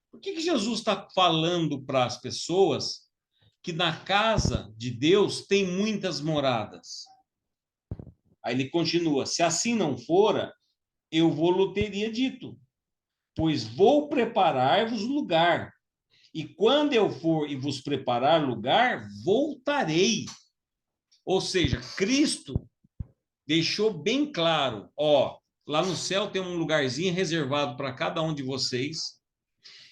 Por que Jesus está falando para as pessoas que na casa de Deus tem muitas moradas? Aí ele continua, se assim não fora, eu vou-lhe teria dito, pois vou preparar-vos lugar, e quando eu for e vos preparar lugar, voltarei. Ou seja, Cristo deixou bem claro, ó, lá no céu tem um lugarzinho reservado para cada um de vocês,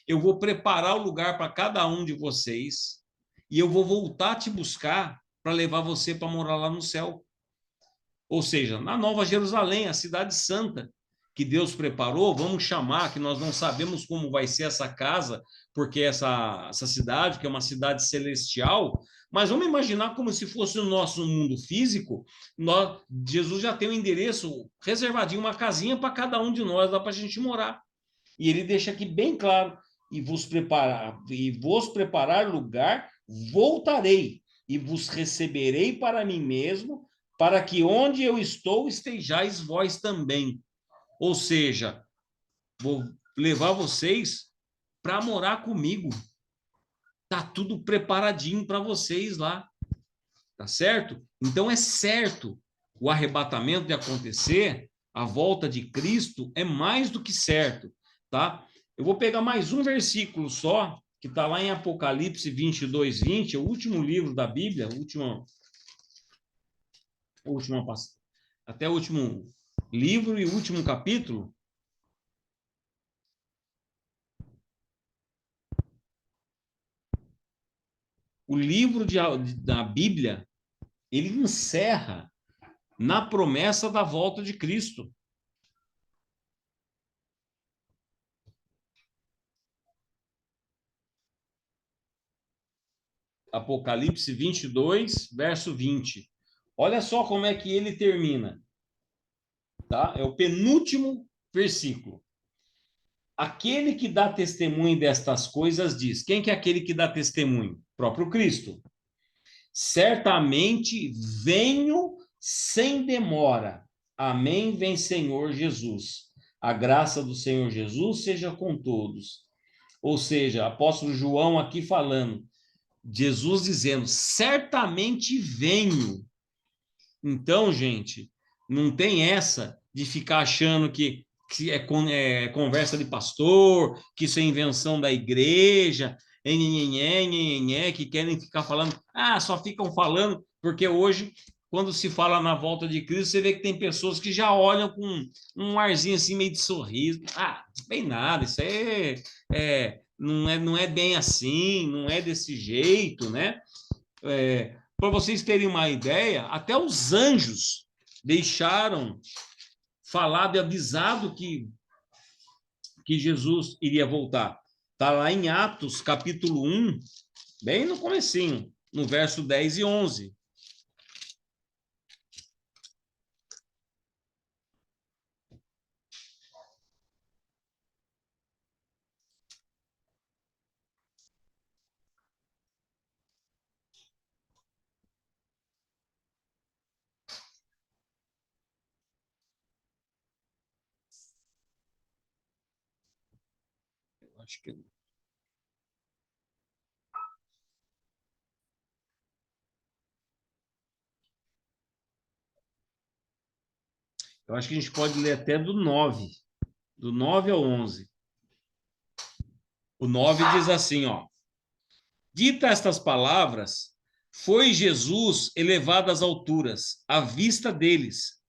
eu vou preparar o lugar para cada um de vocês, e eu vou voltar te buscar para levar você para morar lá no céu. Ou seja, na Nova Jerusalém, a cidade santa, que Deus preparou, vamos chamar, que nós não sabemos como vai ser essa casa, porque essa cidade, que é uma cidade celestial, mas vamos imaginar como se fosse o nosso mundo físico, Jesus já tem um endereço reservadinho, uma casinha para cada um de nós, dá para a gente morar. E ele deixa aqui bem claro, e vos preparar lugar, voltarei, e vos receberei para mim mesmo, para que onde eu estou estejais vós também. Ou seja, vou levar vocês para morar comigo. Tá tudo preparadinho para vocês lá. Tá certo? Então é certo o arrebatamento de acontecer, a volta de Cristo é mais do que certo, tá? Eu vou pegar mais um versículo só, que está lá em Apocalipse 22, 20, é o último livro da Bíblia, até o último livro e o último capítulo. O livro da Bíblia, ele encerra na promessa da volta de Cristo. Apocalipse 22, verso 20. Olha só como é que ele termina. Tá? É o penúltimo versículo. Aquele que dá testemunho destas coisas diz. Quem que é aquele que dá testemunho? Próprio Cristo. Certamente venho sem demora. Amém, vem Senhor Jesus. A graça do Senhor Jesus seja com todos. Ou seja, apóstolo João aqui falando, Jesus dizendo, certamente venho. Então, gente, não tem essa de ficar achando que é conversa de pastor, que isso é invenção da igreja, que querem ficar falando, só ficam falando, porque hoje, quando se fala na volta de Cristo, você vê que tem pessoas que já olham com um arzinho assim, meio de sorriso. Não tem nada, isso não é bem assim, não é desse jeito, né? Para vocês terem uma ideia, até os anjos deixaram falado e avisado que Jesus iria voltar. Está lá em Atos, capítulo 1, bem no comecinho, no verso 10 e 11. Eu acho que a gente pode ler até do 9 ao 11. O 9 diz assim, ó. Dita estas palavras, foi Jesus elevado às alturas, à vista deles,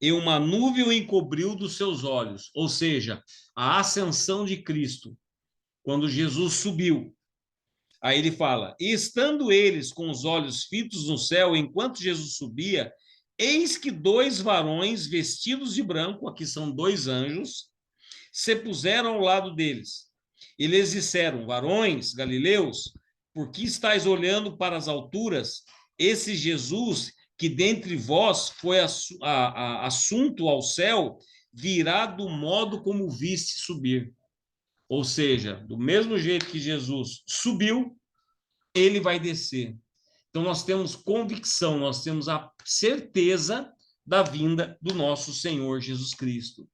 e uma nuvem o encobriu dos seus olhos. Ou seja, a ascensão de Cristo, quando Jesus subiu. Aí ele fala, e estando eles com os olhos fitos no céu, enquanto Jesus subia, eis que 2 varões vestidos de branco, aqui são 2 anjos, se puseram ao lado deles. E lhes disseram, varões galileus, por que estáis olhando para as alturas? Esse Jesus, que dentre vós foi assunto ao céu, virá do modo como viste subir. Ou seja, do mesmo jeito que Jesus subiu, ele vai descer. Então, nós temos convicção, nós temos a certeza da vinda do nosso Senhor Jesus Cristo.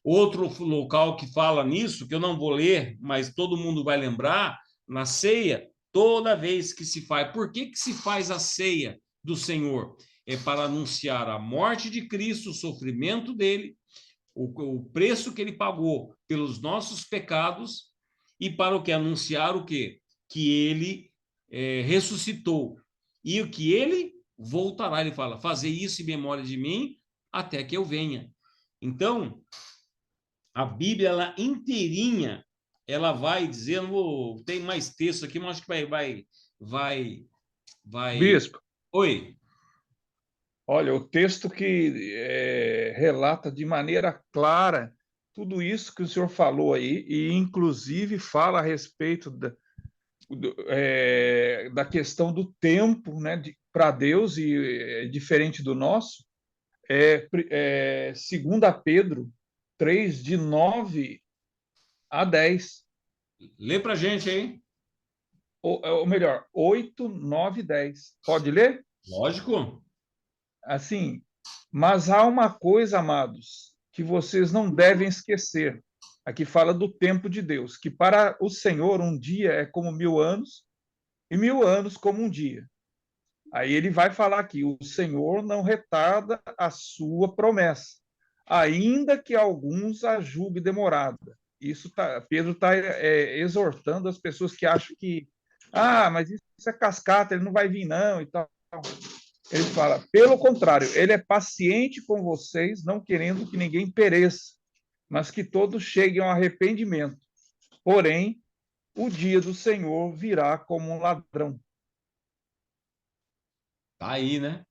Outro local que fala nisso, que eu não vou ler, mas todo mundo vai lembrar, na ceia, toda vez que se faz. Por que se faz a ceia do Senhor? É para anunciar a morte de Cristo, o sofrimento dele, o preço que ele pagou pelos nossos pecados, e para o que? Anunciar o quê? Que ele ressuscitou. E o que ele voltará. Ele fala, fazer isso em memória de mim, até que eu venha. Então, a Bíblia, ela inteirinha, ela vai dizendo, tem mais texto aqui, mas acho que vai. Bispo. Oi. Olha, o texto que relata de maneira clara tudo isso que o senhor falou aí, e inclusive fala a respeito da questão do tempo, né, para Deus, e diferente do nosso, 2 Pedro 3, de 9 a 10. Lê para a gente aí. Ou melhor, 8, 9 e 10. Pode ler? Lógico. Assim, mas há uma coisa, amados, que vocês não devem esquecer. Aqui fala do tempo de Deus, que para o Senhor um dia é como 1000 anos, e 1000 anos como um dia. Aí ele vai falar aqui, o Senhor não retarda a sua promessa, ainda que alguns a julgue demorada. Pedro está exortando as pessoas que acham que, mas isso é cascata, ele não vai vir não, e tal. Ele fala, pelo contrário, ele é paciente com vocês, não querendo que ninguém pereça, mas que todos cheguem ao arrependimento. Porém, o dia do Senhor virá como um ladrão. Tá aí, né?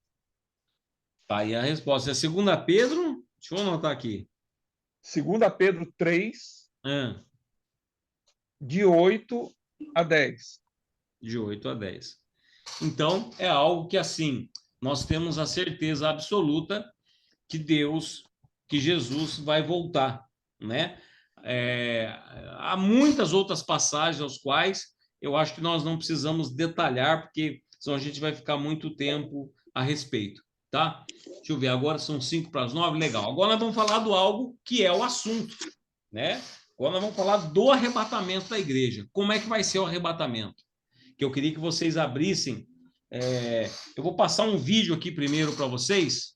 Tá aí a resposta. É 2 Pedro? Deixa eu anotar aqui. 2 Pedro 3, de 8 a 10. De 8 a 10. Então, é algo que, assim, nós temos a certeza absoluta que Jesus vai voltar, né? Há muitas outras passagens aos quais eu acho que nós não precisamos detalhar, porque senão a gente vai ficar muito tempo a respeito, tá? Deixa eu ver, agora são 5 para as 9, legal. Agora nós vamos falar do algo que é o assunto, né? Agora nós vamos falar do arrebatamento da igreja. Como é que vai ser o arrebatamento? Que eu queria que vocês abrissem. Eu vou passar um vídeo aqui primeiro para vocês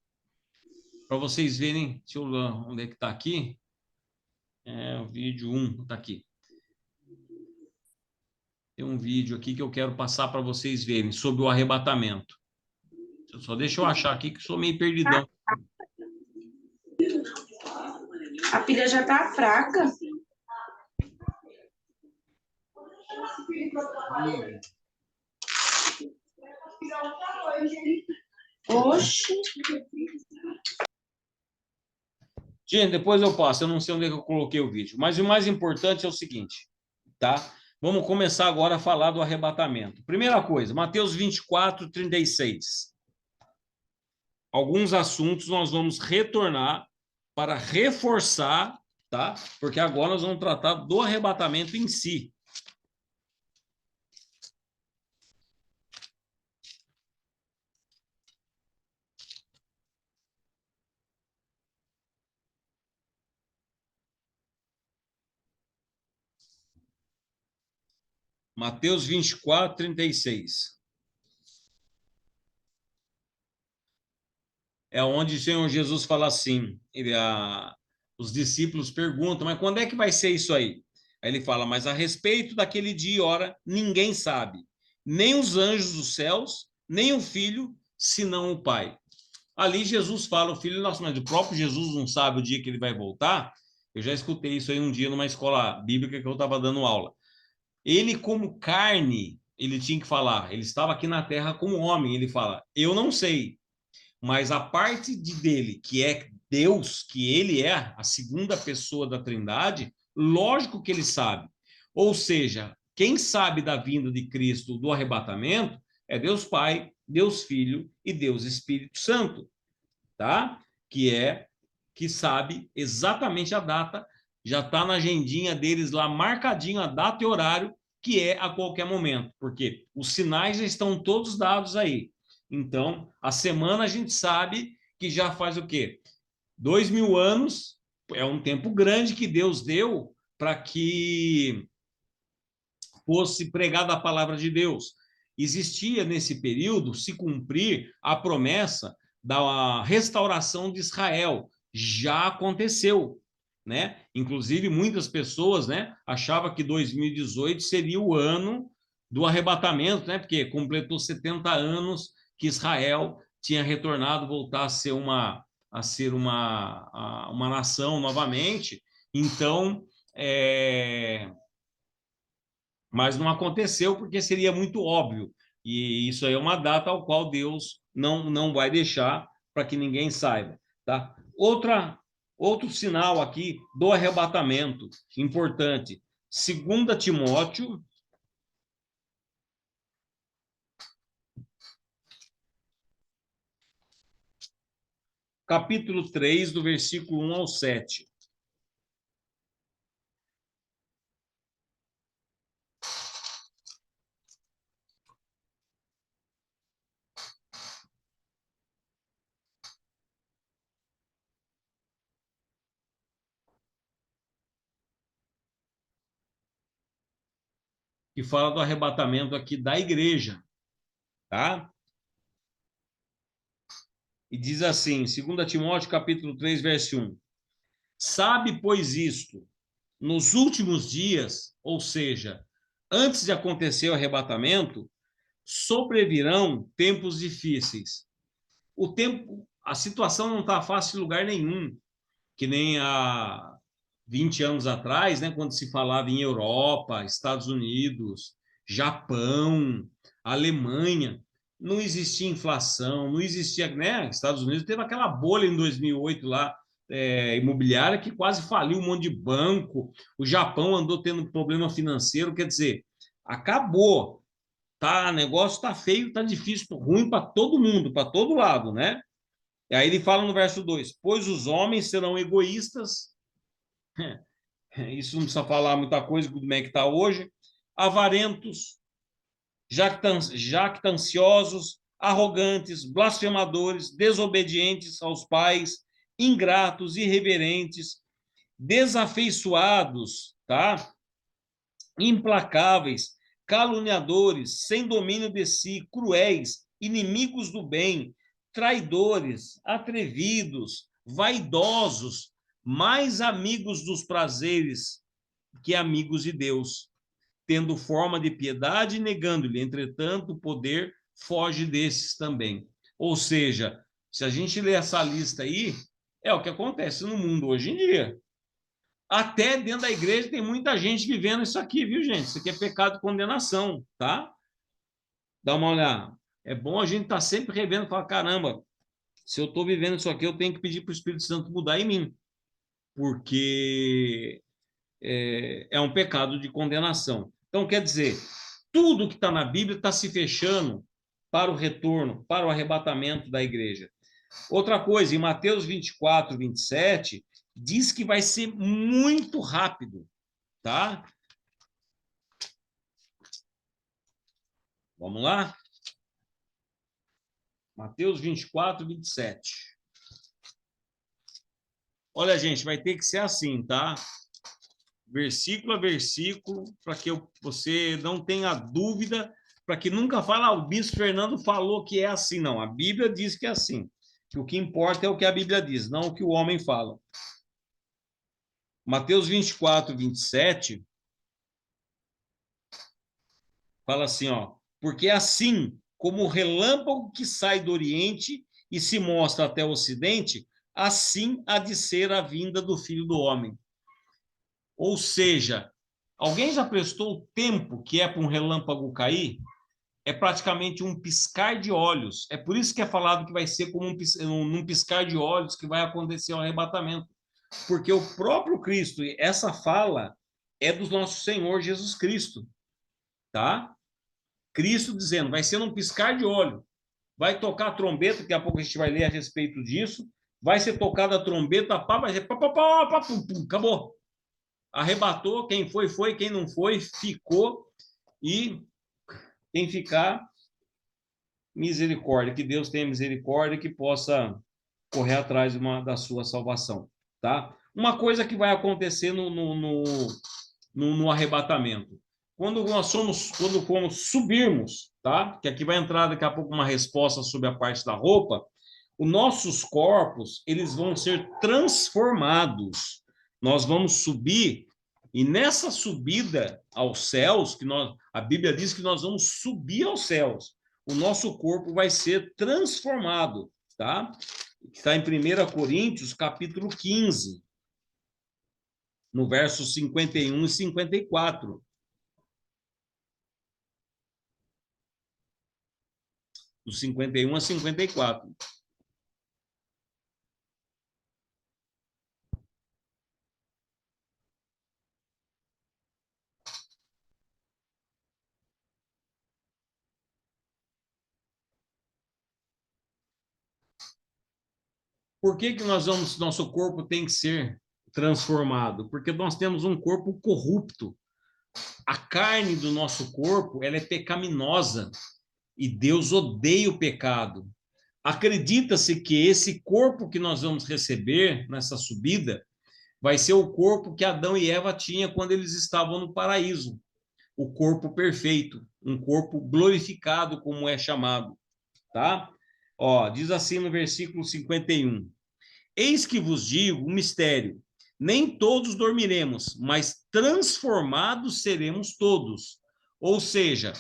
verem. Deixa eu ver onde é que está aqui. O vídeo 1 está aqui. Tem um vídeo aqui que eu quero passar para vocês verem sobre o arrebatamento. Só deixa eu achar aqui que sou meio perdidão. A pilha já tá fraca. Oxe. Gente, depois eu passo. Eu não sei onde é que eu coloquei o vídeo. Mas o mais importante é o seguinte, tá? Vamos começar agora a falar do arrebatamento. Primeira coisa, Mateus 24, 36. Alguns assuntos nós vamos retornar para reforçar, tá? Porque agora nós vamos tratar do arrebatamento em si. Mateus 24, 36. É onde o Senhor Jesus fala assim, os discípulos perguntam, mas quando é que vai ser isso aí? Aí ele fala, mas a respeito daquele dia e hora, ninguém sabe, nem os anjos dos céus, nem o Filho, senão o Pai. Ali Jesus fala, o Filho nosso, mas o próprio Jesus não sabe o dia que ele vai voltar. Eu já escutei isso aí um dia numa escola bíblica que eu estava dando aula. Ele, como carne, ele tinha que falar, ele estava aqui na terra como homem, ele fala, eu não sei, mas a parte dele, que é Deus, que ele é a segunda pessoa da Trindade, lógico que ele sabe. Ou seja, quem sabe da vinda de Cristo, do arrebatamento, é Deus Pai, Deus Filho e Deus Espírito Santo, tá? Que sabe exatamente a data, já está na agendinha deles lá, marcadinho a data e horário, que é a qualquer momento, porque os sinais já estão todos dados aí. Então, a semana a gente sabe que já faz o quê? 2000 anos, é um tempo grande que Deus deu para que fosse pregada a palavra de Deus. Existia nesse período se cumprir a promessa da restauração de Israel. Já aconteceu, né? Inclusive, muitas pessoas, né, achavam que 2018 seria o ano do arrebatamento, né? Porque completou 70 anos que Israel tinha retornado, voltar a ser uma nação novamente. Então, mas não aconteceu porque seria muito óbvio. E isso aí é uma data ao qual Deus não vai deixar para que ninguém saiba, tá? Outro sinal aqui do arrebatamento importante. 2 Timóteo, capítulo 3, do versículo 1 ao 7. Que fala do arrebatamento aqui da igreja, tá? E diz assim, 2 Timóteo, capítulo 3, verso 1. Sabe, pois, isto, nos últimos dias, ou seja, antes de acontecer o arrebatamento, sobrevirão tempos difíceis. A situação não está fácil em lugar nenhum, que nem há 20 anos atrás, né, quando se falava em Europa, Estados Unidos, Japão, Alemanha, não existia inflação, não existia, né? Estados Unidos teve aquela bolha em 2008 lá, imobiliária, que quase faliu um monte de banco. O Japão andou tendo problema financeiro, quer dizer, acabou. Tá, o negócio tá feio, tá difícil, ruim para todo mundo, para todo lado, né? E aí ele fala no verso 2: pois os homens serão egoístas, isso não precisa falar muita coisa como é que está hoje, avarentos, jactanciosos, arrogantes, blasfemadores, desobedientes aos pais, ingratos, irreverentes, desafeiçoados, tá? Implacáveis, caluniadores, sem domínio de si, cruéis, inimigos do bem, traidores, atrevidos, vaidosos, mais amigos dos prazeres que amigos de Deus, tendo forma de piedade, negando-lhe, entretanto, o poder foge desses também. Ou seja, se a gente ler essa lista aí, é o que acontece no mundo hoje em dia. Até dentro da igreja tem muita gente vivendo isso aqui, viu, gente? Isso aqui é pecado de condenação, tá? Dá uma olhada. É bom a gente estar sempre revendo e falar, caramba, se eu estou vivendo isso aqui, eu tenho que pedir para o Espírito Santo mudar em mim, porque é um pecado de condenação. Então, quer dizer, tudo que está na Bíblia está se fechando para o retorno, para o arrebatamento da igreja. Outra coisa, em Mateus 24, 27, diz que vai ser muito rápido, tá? Vamos lá? Mateus 24, 27. Olha, gente, vai ter que ser assim, tá? Versículo a versículo, para que você não tenha dúvida, para que nunca fale, o bispo Fernando falou que é assim. Não, a Bíblia diz que é assim. Que o que importa é o que a Bíblia diz, não o que o homem fala. Mateus 24, 27, fala assim, ó, porque assim como o relâmpago que sai do Oriente e se mostra até o Ocidente, assim há de ser a vinda do Filho do Homem. Ou seja, alguém já prestou o tempo que é para um relâmpago cair? É praticamente um piscar de olhos. É por isso que é falado que vai ser como um piscar de olhos que vai acontecer o arrebatamento. Porque o próprio Cristo, essa fala é do nosso Senhor Jesus Cristo, tá? Cristo dizendo, vai ser um piscar de olho. Vai tocar a trombeta, daqui a pouco a gente vai ler a respeito disso. Vai ser tocada a trombeta, vai ser acabou. Arrebatou, quem foi, quem não foi, ficou, e quem ficar, misericórdia, que Deus tenha misericórdia e que possa correr atrás da sua salvação, tá? Uma coisa que vai acontecer no arrebatamento. Quando subirmos, tá? Que aqui vai entrar daqui a pouco uma resposta sobre a parte da roupa, os nossos corpos, eles vão ser transformados. Nós vamos subir, e nessa subida aos céus, a Bíblia diz que nós vamos subir aos céus, o nosso corpo vai ser transformado, tá? Está em 1 Coríntios, capítulo 15, no verso 51 e 54. Do 51 a 54. Por que nosso corpo tem que ser transformado? Porque nós temos um corpo corrupto. A carne do nosso corpo, ela é pecaminosa e Deus odeia o pecado. Acredita-se que esse corpo que nós vamos receber nessa subida vai ser o corpo que Adão e Eva tinham quando eles estavam no paraíso. O corpo perfeito, um corpo glorificado, como é chamado, tá? Ó, diz assim no versículo 51. Eis que vos digo um mistério. Nem todos dormiremos, mas transformados seremos todos. Ou seja,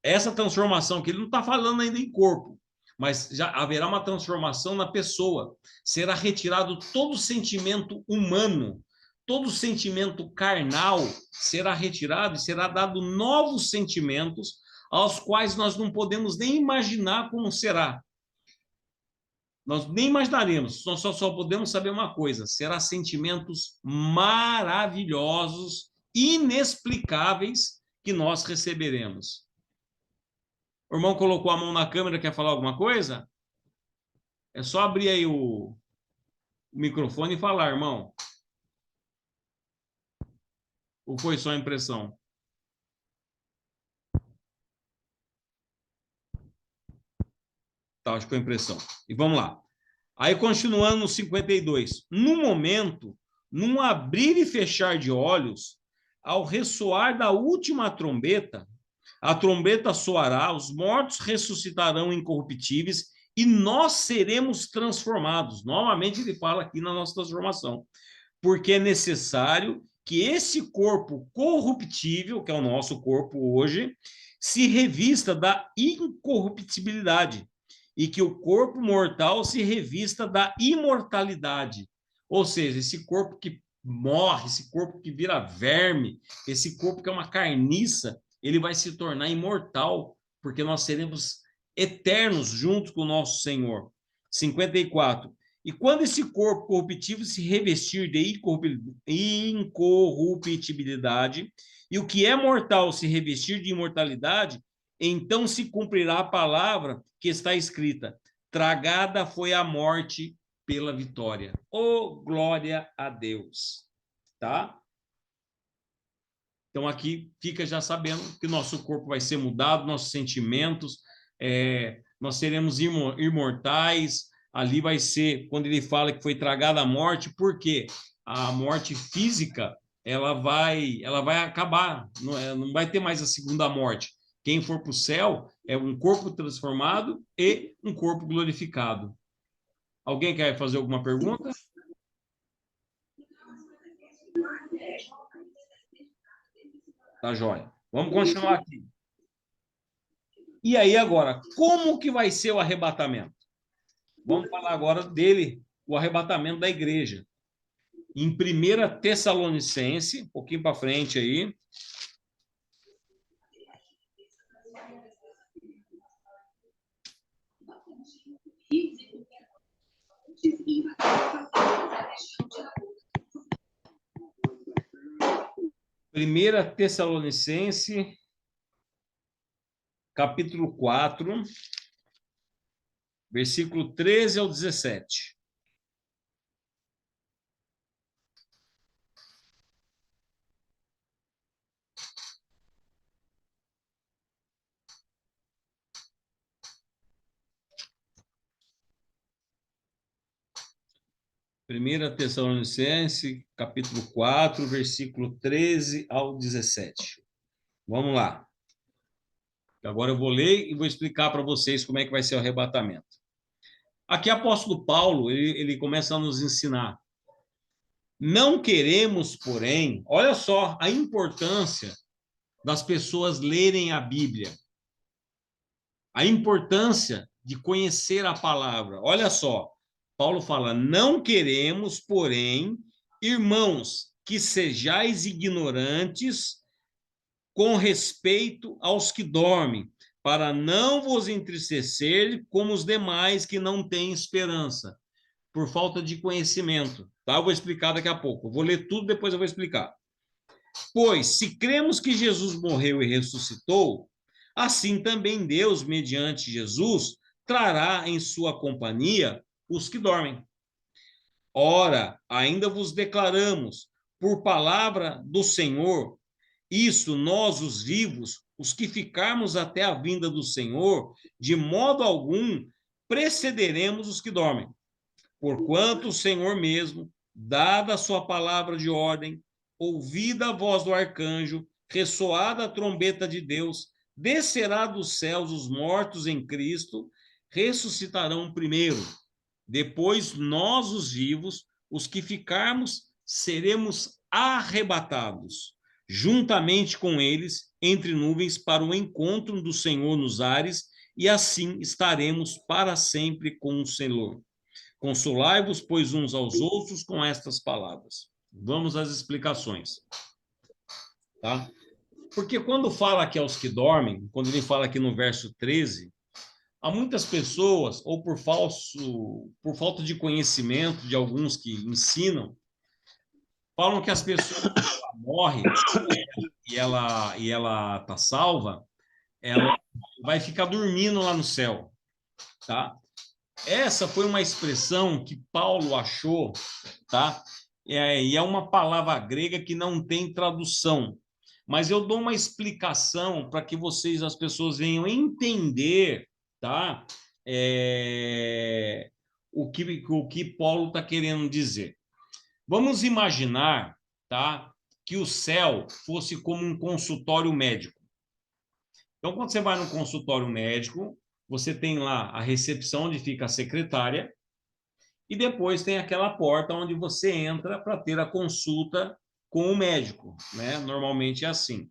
essa transformação que ele não está falando ainda em corpo, mas já haverá uma transformação na pessoa. Será retirado todo sentimento humano, todo sentimento carnal será retirado e será dado novos sentimentos aos quais nós não podemos nem imaginar como será. Nós nem imaginaremos, nós só podemos saber uma coisa, será sentimentos maravilhosos, inexplicáveis, que nós receberemos. O irmão colocou a mão na câmera, quer falar alguma coisa? É só abrir aí o microfone e falar, irmão. Ou foi só impressão? Tá, acho que foi impressão. E vamos lá. Aí, continuando no 52. No momento, num abrir e fechar de olhos, ao ressoar da última trombeta, a trombeta soará, os mortos ressuscitarão incorruptíveis e nós seremos transformados. Novamente ele fala aqui na nossa transformação. Porque é necessário que esse corpo corruptível, que é o nosso corpo hoje, se revista da incorruptibilidade e que o corpo mortal se revista da imortalidade. Ou seja, esse corpo que morre, esse corpo que vira verme, esse corpo que é uma carniça, ele vai se tornar imortal, porque nós seremos eternos junto com o nosso Senhor. 54. E quando esse corpo corruptível se revestir de incorruptibilidade, e o que é mortal se revestir de imortalidade, então se cumprirá a palavra que está escrita: tragada foi a morte pela vitória. Oh, glória a Deus. Tá? Então aqui fica já sabendo que nosso corpo vai ser mudado, nossos sentimentos, nós seremos imortais. Ali vai ser, quando ele fala que foi tragada a morte, porque a morte física, ela vai acabar, não vai ter mais a segunda morte. Quem for para o céu é um corpo transformado e um corpo glorificado. Alguém quer fazer alguma pergunta? Tá joia. Vamos continuar aqui. E aí agora, como que vai ser o arrebatamento? Vamos falar agora dele, o arrebatamento da igreja. Em 1 Tessalonicense, um pouquinho para frente aí. Primeira Tessalonicense, capítulo 4, versículo 13 ao 17. Primeira Tessalonicense, capítulo 4, versículo 13 ao 17. Vamos lá. Agora eu vou ler e vou explicar para vocês como é que vai ser o arrebatamento. Aqui, o apóstolo Paulo, ele começa a nos ensinar. Não queremos, porém, olha só a importância das pessoas lerem a Bíblia. A importância de conhecer a palavra. Olha só, Paulo fala, não queremos, porém, irmãos, que sejais ignorantes com respeito aos que dormem, para não vos entristecer como os demais que não têm esperança, por falta de conhecimento. Tá? Eu vou explicar daqui a pouco. Eu vou ler tudo, depois eu vou explicar. Pois, se cremos que Jesus morreu e ressuscitou, assim também Deus, mediante Jesus, trará em sua companhia os que dormem. Ora, ainda vos declaramos, por palavra do Senhor, isso nós, os vivos, os que ficarmos até a vinda do Senhor, de modo algum precederemos os que dormem. Porquanto o Senhor mesmo, dada a sua palavra de ordem, ouvida a voz do arcanjo, ressoada a trombeta de Deus, descerá dos céus os mortos em Cristo, ressuscitarão primeiro. Depois nós, os vivos, os que ficarmos, seremos arrebatados, juntamente com eles, entre nuvens, para o encontro do Senhor nos ares, e assim estaremos para sempre com o Senhor. Consolai-vos, pois, uns aos outros com estas palavras. Vamos às explicações. Tá? Porque quando fala aqui aos que dormem, quando ele fala aqui no verso 13, há muitas pessoas, ou por falta de conhecimento de alguns que ensinam, falam que as pessoas morrem e ela tá salva, ela vai ficar dormindo lá no céu, tá? Essa foi uma expressão que Paulo achou, tá? E é uma palavra grega que não tem tradução, mas eu dou uma explicação para que vocês, as pessoas, venham entender, tá? O que Paulo está querendo dizer. Vamos imaginar, tá, que o céu fosse como um consultório médico. Então, quando você vai no consultório médico, você tem lá a recepção onde fica a secretária e depois tem aquela porta onde você entra para ter a consulta com o médico, né? Normalmente é assim.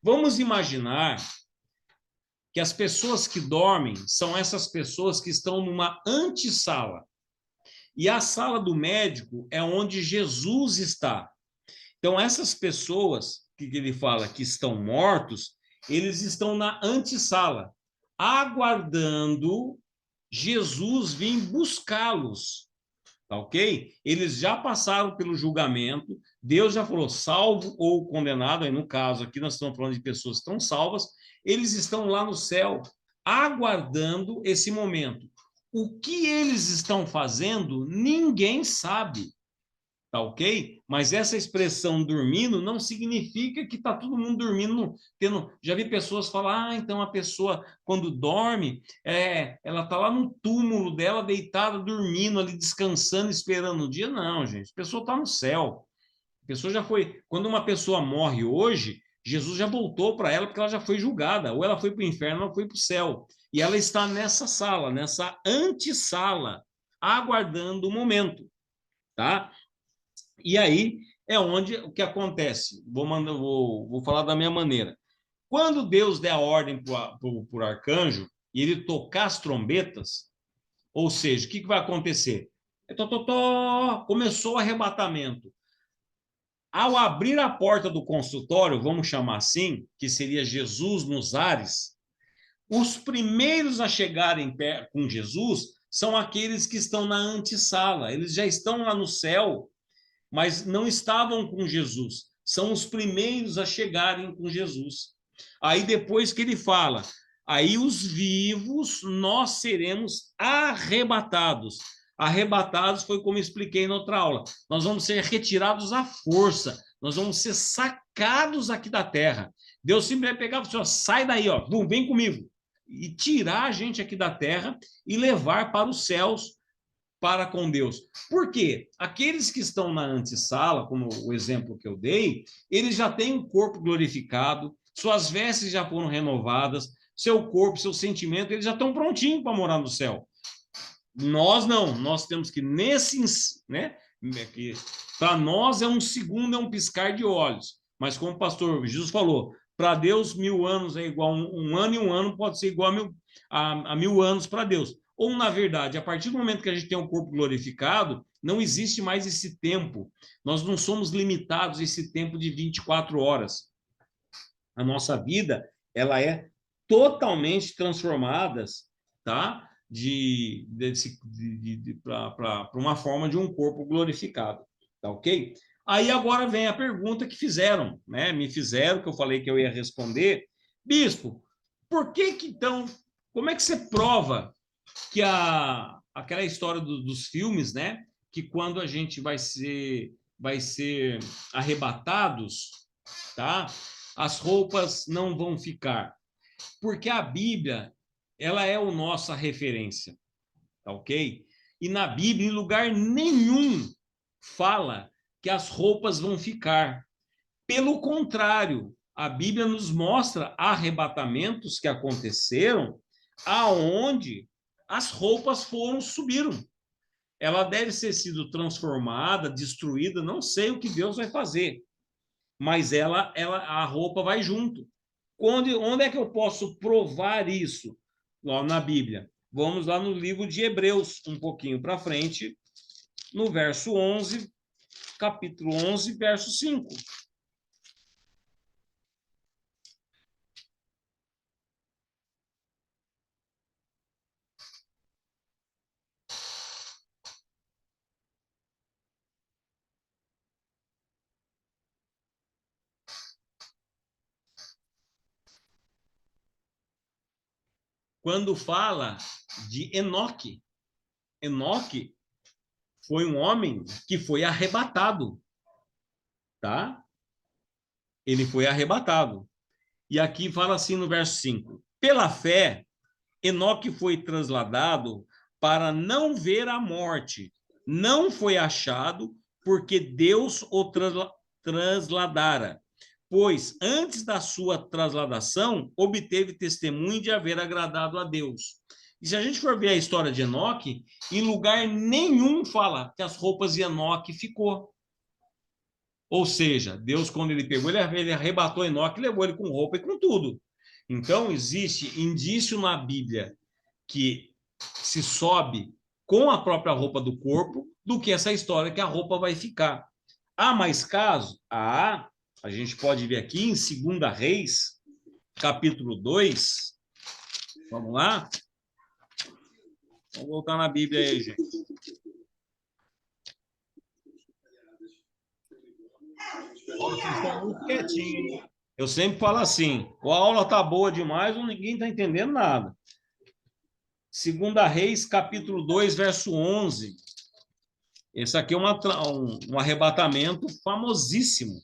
Vamos imaginar que as pessoas que dormem são essas pessoas que estão numa antessala. E a sala do médico é onde Jesus está. Então, essas pessoas que ele fala que estão mortos, eles estão na antessala, aguardando Jesus vir buscá-los. Tá ok? Eles já passaram pelo julgamento, Deus já falou salvo ou condenado, aí no caso aqui nós estamos falando de pessoas que estão salvas, eles estão lá no céu, aguardando esse momento. O que eles estão fazendo, ninguém sabe, tá ok? Mas essa expressão dormindo não significa que está todo mundo dormindo, já vi pessoas falar, então a pessoa quando dorme, ela está lá no túmulo dela, deitada, dormindo ali, descansando, esperando o dia. Não, gente, a pessoa está no céu. A pessoa já foi, quando uma pessoa morre hoje, Jesus já voltou para ela porque ela já foi julgada, ou ela foi para o inferno, ou ela foi para o céu. E ela está nessa sala, nessa antessala, aguardando o momento, tá? E aí é onde o que acontece. Vou falar da minha maneira. Quando Deus der a ordem para o arcanjo e ele tocar as trombetas, ou seja, o que vai acontecer? Começou o arrebatamento. Ao abrir a porta do consultório, vamos chamar assim, que seria Jesus nos ares, os primeiros a chegarem com Jesus são aqueles que estão na antessala. Eles já estão lá no céu, mas não estavam com Jesus. São os primeiros a chegarem com Jesus. Aí depois que ele fala, aí os vivos nós seremos arrebatados. Arrebatados foi como expliquei na outra aula. Nós vamos ser retirados à força. Nós vamos ser sacados aqui da terra. Deus sempre vai pegar você, sai daí, ó, vem comigo. E tirar a gente aqui da terra e levar para os céus, para com Deus. Por quê? Aqueles que estão na antessala, como o exemplo que eu dei, eles já têm um corpo glorificado, suas vestes já foram renovadas, seu corpo, seu sentimento, eles já estão prontinhos para morar no céu. Nós não, nós temos que né? Para nós é um segundo, é um piscar de olhos. Mas como o pastor Jesus falou, para Deus 1000 anos é igual um ano, e um ano pode ser igual a 1000 anos para Deus. Ou, na verdade, a partir do momento que a gente tem um corpo glorificado, não existe mais esse tempo. Nós não somos limitados a esse tempo de 24 horas. A nossa vida, ela é totalmente transformada, tá? Para uma forma de um corpo glorificado, tá ok? Aí agora vem a pergunta que fizeram, né? Me fizeram, que eu falei que eu ia responder. Bispo, por que então, como é que você prova que aquela história dos filmes, né? Que quando a gente vai ser arrebatados, tá? As roupas não vão ficar. Porque a Bíblia, ela é a nossa referência, tá ok? E na Bíblia, em lugar nenhum, fala que as roupas vão ficar. Pelo contrário, a Bíblia nos mostra arrebatamentos que aconteceram aonde as roupas subiram. Ela deve ter sido transformada, destruída, não sei o que Deus vai fazer, mas a roupa vai junto. Onde é que eu posso provar isso? Lá na Bíblia. Vamos lá no livro de Hebreus, um pouquinho para frente, no verso 11, capítulo 11, verso 5. Quando fala de Enoque, Enoque foi um homem que foi arrebatado, tá? Ele foi arrebatado. E aqui fala assim no verso 5: pela fé, Enoque foi trasladado para não ver a morte, não foi achado, porque Deus o trasladara, pois antes da sua trasladação, obteve testemunho de haver agradado a Deus. E se a gente for ver a história de Enoque, em lugar nenhum fala que as roupas de Enoque ficou. Ou seja, Deus, quando ele pegou, ele arrebatou Enoque, levou ele com roupa e com tudo. Então, existe indício na Bíblia que se sobe com a própria roupa do corpo do que essa história que a roupa vai ficar. Há mais casos? A gente pode ver aqui em 2 Reis, capítulo 2. Vamos lá? Vamos voltar na Bíblia aí, gente. Vocês estão muito quietinhos. Eu sempre falo assim, a aula tá boa demais ou ninguém está entendendo nada. 2 Reis, capítulo 2, verso 11. Esse aqui é um arrebatamento famosíssimo.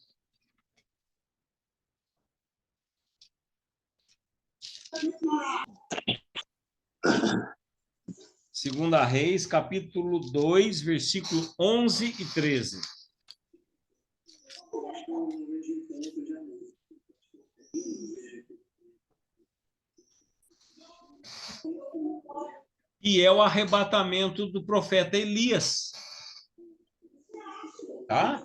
Segunda Reis, capítulo 2, versículo 11 e 13. E é o arrebatamento do profeta Elias. Tá?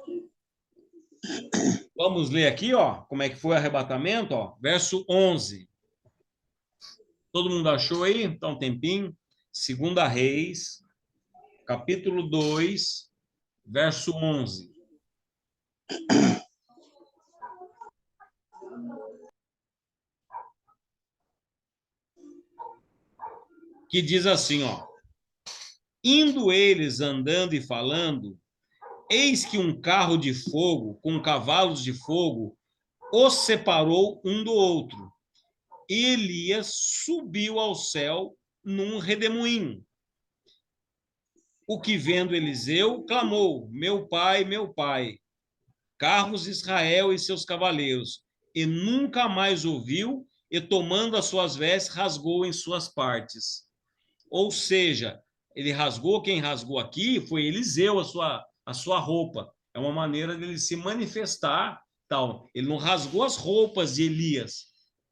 Vamos ler aqui, ó, como é que foi o arrebatamento, ó, verso 11. Todo mundo achou aí? Então, um tempinho. 2 Reis, capítulo 2, verso 11. Que diz assim, ó: indo eles andando e falando, eis que um carro de fogo com cavalos de fogo os separou um do outro. E Elias subiu ao céu num redemoinho. O que vendo Eliseu, clamou: meu pai, carros de Israel e seus cavaleiros. E nunca mais ouviu, e tomando as suas vestes, rasgou em suas partes. Ou seja, ele rasgou, quem rasgou aqui foi Eliseu, a sua roupa. É uma maneira dele se manifestar, tal. Ele não rasgou as roupas de Elias.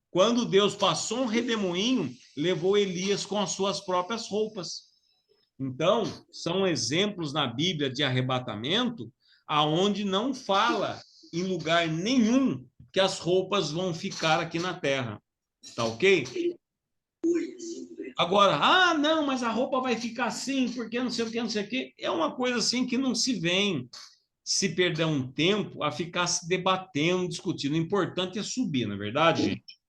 Quando Deus passou um redemoinho, levou Elias com as suas próprias roupas. Então, são exemplos na Bíblia de arrebatamento, aonde não fala em lugar nenhum que as roupas vão ficar aqui na terra. Tá ok? Agora, não, mas a roupa vai ficar assim, porque não sei o que, não sei o que. É uma coisa assim que não se vem se perder um tempo a ficar se debatendo, discutindo. O importante é subir, não é verdade, gente?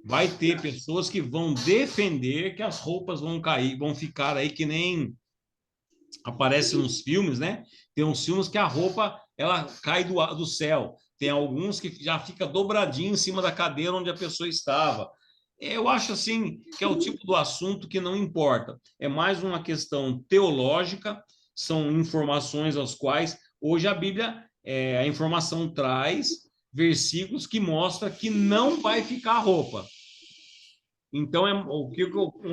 Vai ter pessoas que vão defender que as roupas vão cair, vão ficar aí que nem aparece nos filmes, né? Tem uns filmes que a roupa ela cai do céu. Tem alguns que já fica dobradinho em cima da cadeira onde a pessoa estava. Eu acho assim que é o tipo do assunto que não importa. É mais uma questão teológica, são informações às quais hoje a Bíblia, a informação traz versículos que mostram que não vai ficar roupa. Então,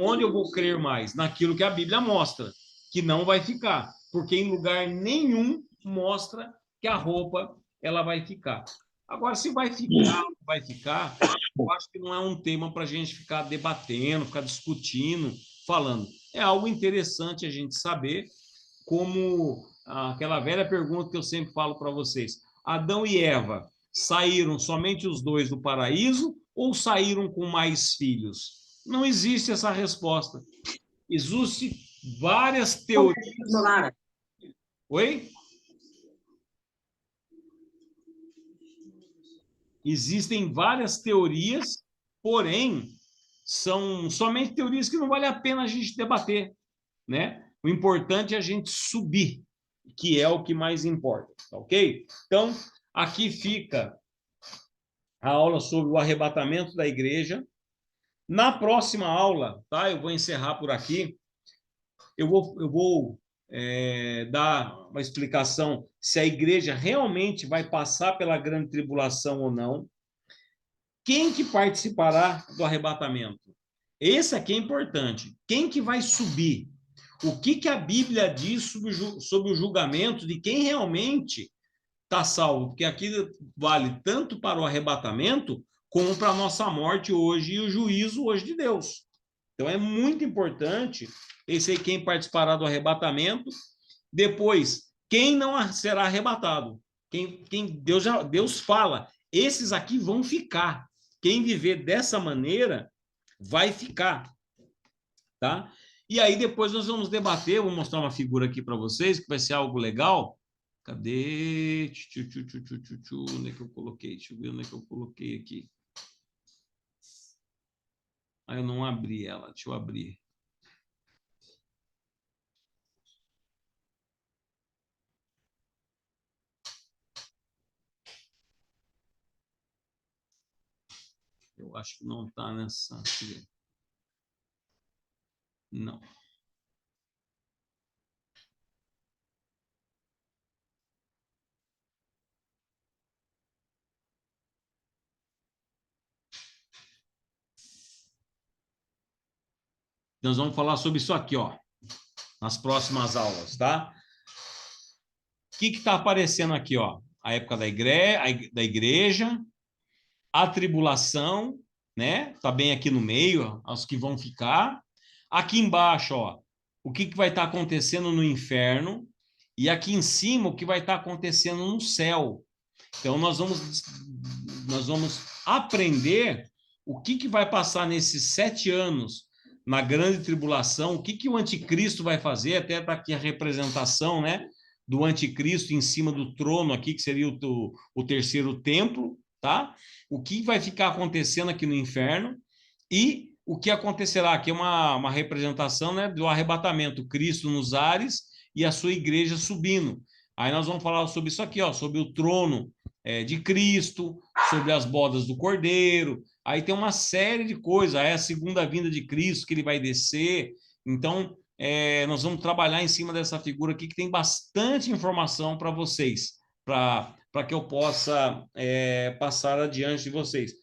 onde eu vou crer mais? Naquilo que a Bíblia mostra, que não vai ficar, porque em lugar nenhum mostra que a roupa ela vai ficar. Agora, se vai ficar ou não vai ficar, eu acho que não é um tema para a gente ficar debatendo, ficar discutindo, falando. É algo interessante a gente saber, como aquela velha pergunta que eu sempre falo para vocês. Adão e Eva saíram somente os dois do paraíso ou saíram com mais filhos? Não existe essa resposta. Existem várias teorias. Oi? Existem várias teorias, porém, são somente teorias que não vale a pena a gente debater, né? O importante é a gente subir, que é o que mais importa, tá ok? Então, aqui fica a aula sobre o arrebatamento da igreja. Na próxima aula, tá? Eu vou encerrar por aqui. Eu vou dar uma explicação se a igreja realmente vai passar pela grande tribulação ou não. Quem que participará do arrebatamento? Esse aqui é importante. Quem que vai subir? O que a Bíblia diz sobre o julgamento de quem realmente está salvo? Porque aqui vale tanto para o arrebatamento como para a nossa morte hoje e o juízo hoje de Deus. Então é muito importante esse aí, quem participará do arrebatamento. Depois, quem não será arrebatado? Deus fala, esses aqui vão ficar. Quem viver dessa maneira vai ficar, tá? E aí depois nós vamos debater, vou mostrar uma figura aqui para vocês, que vai ser algo legal. Cadê? Onde é que eu coloquei? Deixa eu ver onde é que eu coloquei aqui. Ah, eu não abri ela, deixa eu abrir. Eu acho que não está nessa. Não. Nós vamos falar sobre isso aqui, ó, nas próximas aulas, tá? O que está aparecendo aqui, ó? A época da igreja, a tribulação, né? Tá bem aqui no meio, ó, os que vão ficar. Aqui embaixo, ó, o que vai estar acontecendo no inferno, e aqui em cima o que vai estar acontecendo no céu. Então nós vamos aprender o que vai passar nesses 7 anos na grande tribulação, o que o anticristo vai fazer, até está aqui a representação, né, do anticristo em cima do trono aqui, que seria o terceiro templo, tá? O que vai ficar acontecendo aqui no inferno e o que acontecerá, aqui é uma representação, né, do arrebatamento, Cristo nos ares e a sua igreja subindo. Aí nós vamos falar sobre isso aqui, ó, sobre o trono de Cristo, sobre as bodas do Cordeiro. Aí tem uma série de coisas, é a segunda vinda de Cristo que ele vai descer. Então, nós vamos trabalhar em cima dessa figura aqui que tem bastante informação para vocês, para que eu possa passar adiante de vocês.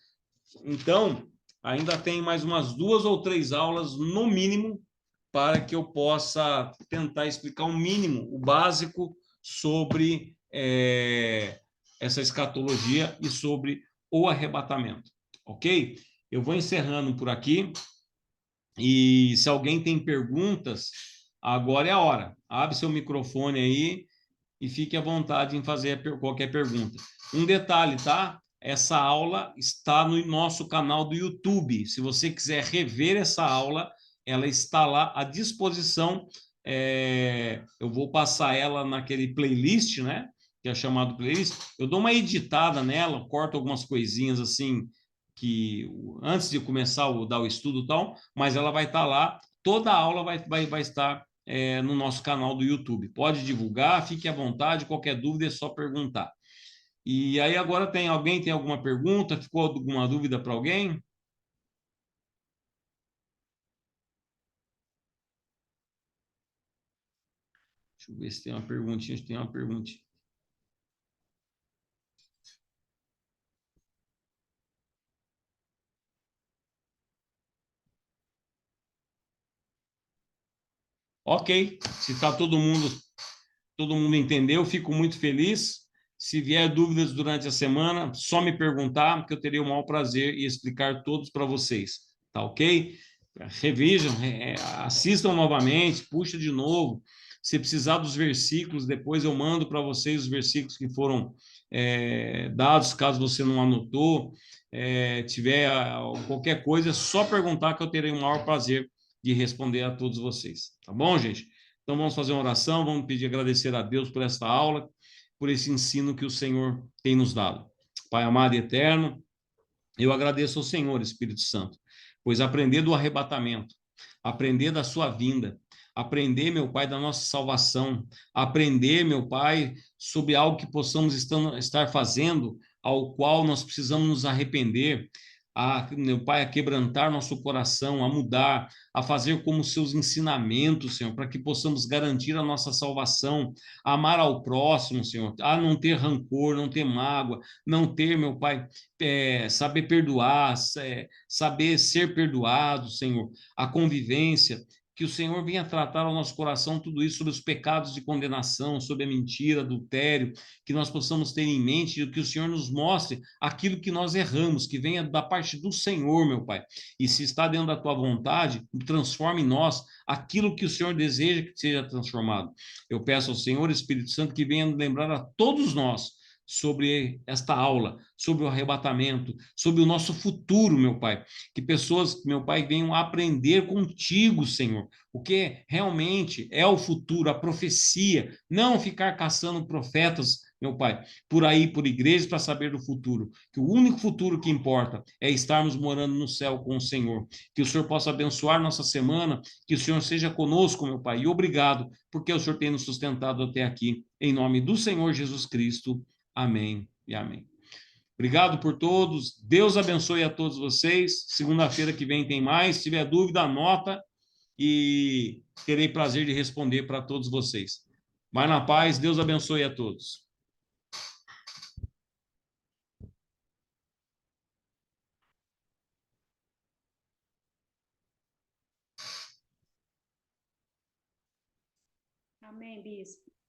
Então, ainda tem mais umas 2 ou 3 aulas, no mínimo, para que eu possa tentar explicar o mínimo, o básico, sobre essa escatologia e sobre o arrebatamento, ok? Eu vou encerrando por aqui, e se alguém tem perguntas, agora é a hora. Abre seu microfone aí e fique à vontade em fazer qualquer pergunta. Um detalhe, tá? Essa aula está no nosso canal do YouTube. Se você quiser rever essa aula, ela está lá à disposição. Eu vou passar ela naquele playlist, né? Que é chamado playlist. Eu dou uma editada nela, corto algumas coisinhas assim, que antes de começar dar o estudo e tal, mas ela vai estar lá. Toda a aula vai estar no nosso canal do YouTube. Pode divulgar, fique à vontade, qualquer dúvida é só perguntar. E aí agora alguém tem alguma pergunta? Ficou alguma dúvida para alguém? Deixa eu ver se tem uma perguntinha. Tem uma perguntinha. Ok, se está todo mundo entendeu, fico muito feliz. Se vier dúvidas durante a semana, só me perguntar, que eu terei o maior prazer em explicar todos para vocês, tá ok? Revejam, assistam novamente, puxa de novo. Se precisar dos versículos, depois eu mando para vocês os versículos que foram dados, caso você não anotou. Tiver qualquer coisa, é só perguntar que eu terei o maior prazer de responder a todos vocês. Tá bom, gente? Então, vamos fazer uma oração, vamos pedir agradecer a Deus por esta aula, por esse ensino que o Senhor tem nos dado. Pai amado e eterno, eu agradeço ao Senhor, Espírito Santo, pois aprender do arrebatamento, aprender da sua vinda, aprender, meu Pai, da nossa salvação, aprender, meu Pai, sobre algo que possamos estar fazendo, ao qual nós precisamos nos arrepender, meu Pai, a quebrantar nosso coração, a mudar, a fazer como seus ensinamentos, Senhor, para que possamos garantir a nossa salvação, a amar ao próximo, Senhor, a não ter rancor, não ter mágoa, não ter, meu Pai, saber perdoar, saber ser perdoado, Senhor, a convivência, que o Senhor venha tratar ao nosso coração tudo isso sobre os pecados de condenação, sobre a mentira, adultério, que nós possamos ter em mente, que o Senhor nos mostre aquilo que nós erramos, que venha da parte do Senhor, meu Pai. E se está dentro da tua vontade, transforme em nós aquilo que o Senhor deseja que seja transformado. Eu peço ao Senhor, Espírito Santo, que venha lembrar a todos nós sobre esta aula, sobre o arrebatamento, sobre o nosso futuro, meu Pai. Que pessoas, meu Pai, venham aprender contigo, Senhor, o que realmente é o futuro, a profecia, não ficar caçando profetas, meu Pai, por aí, por igrejas, para saber do futuro. Que o único futuro que importa é estarmos morando no céu com o Senhor. Que o Senhor possa abençoar nossa semana, que o Senhor seja conosco, meu Pai, e obrigado, porque o Senhor tem nos sustentado até aqui. Em nome do Senhor Jesus Cristo. Amém e amém. Obrigado por todos. Deus abençoe a todos vocês. Segunda-feira que vem tem mais. Se tiver dúvida, anota e terei prazer de responder para todos vocês. Vai na paz. Deus abençoe a todos. Amém, bispo.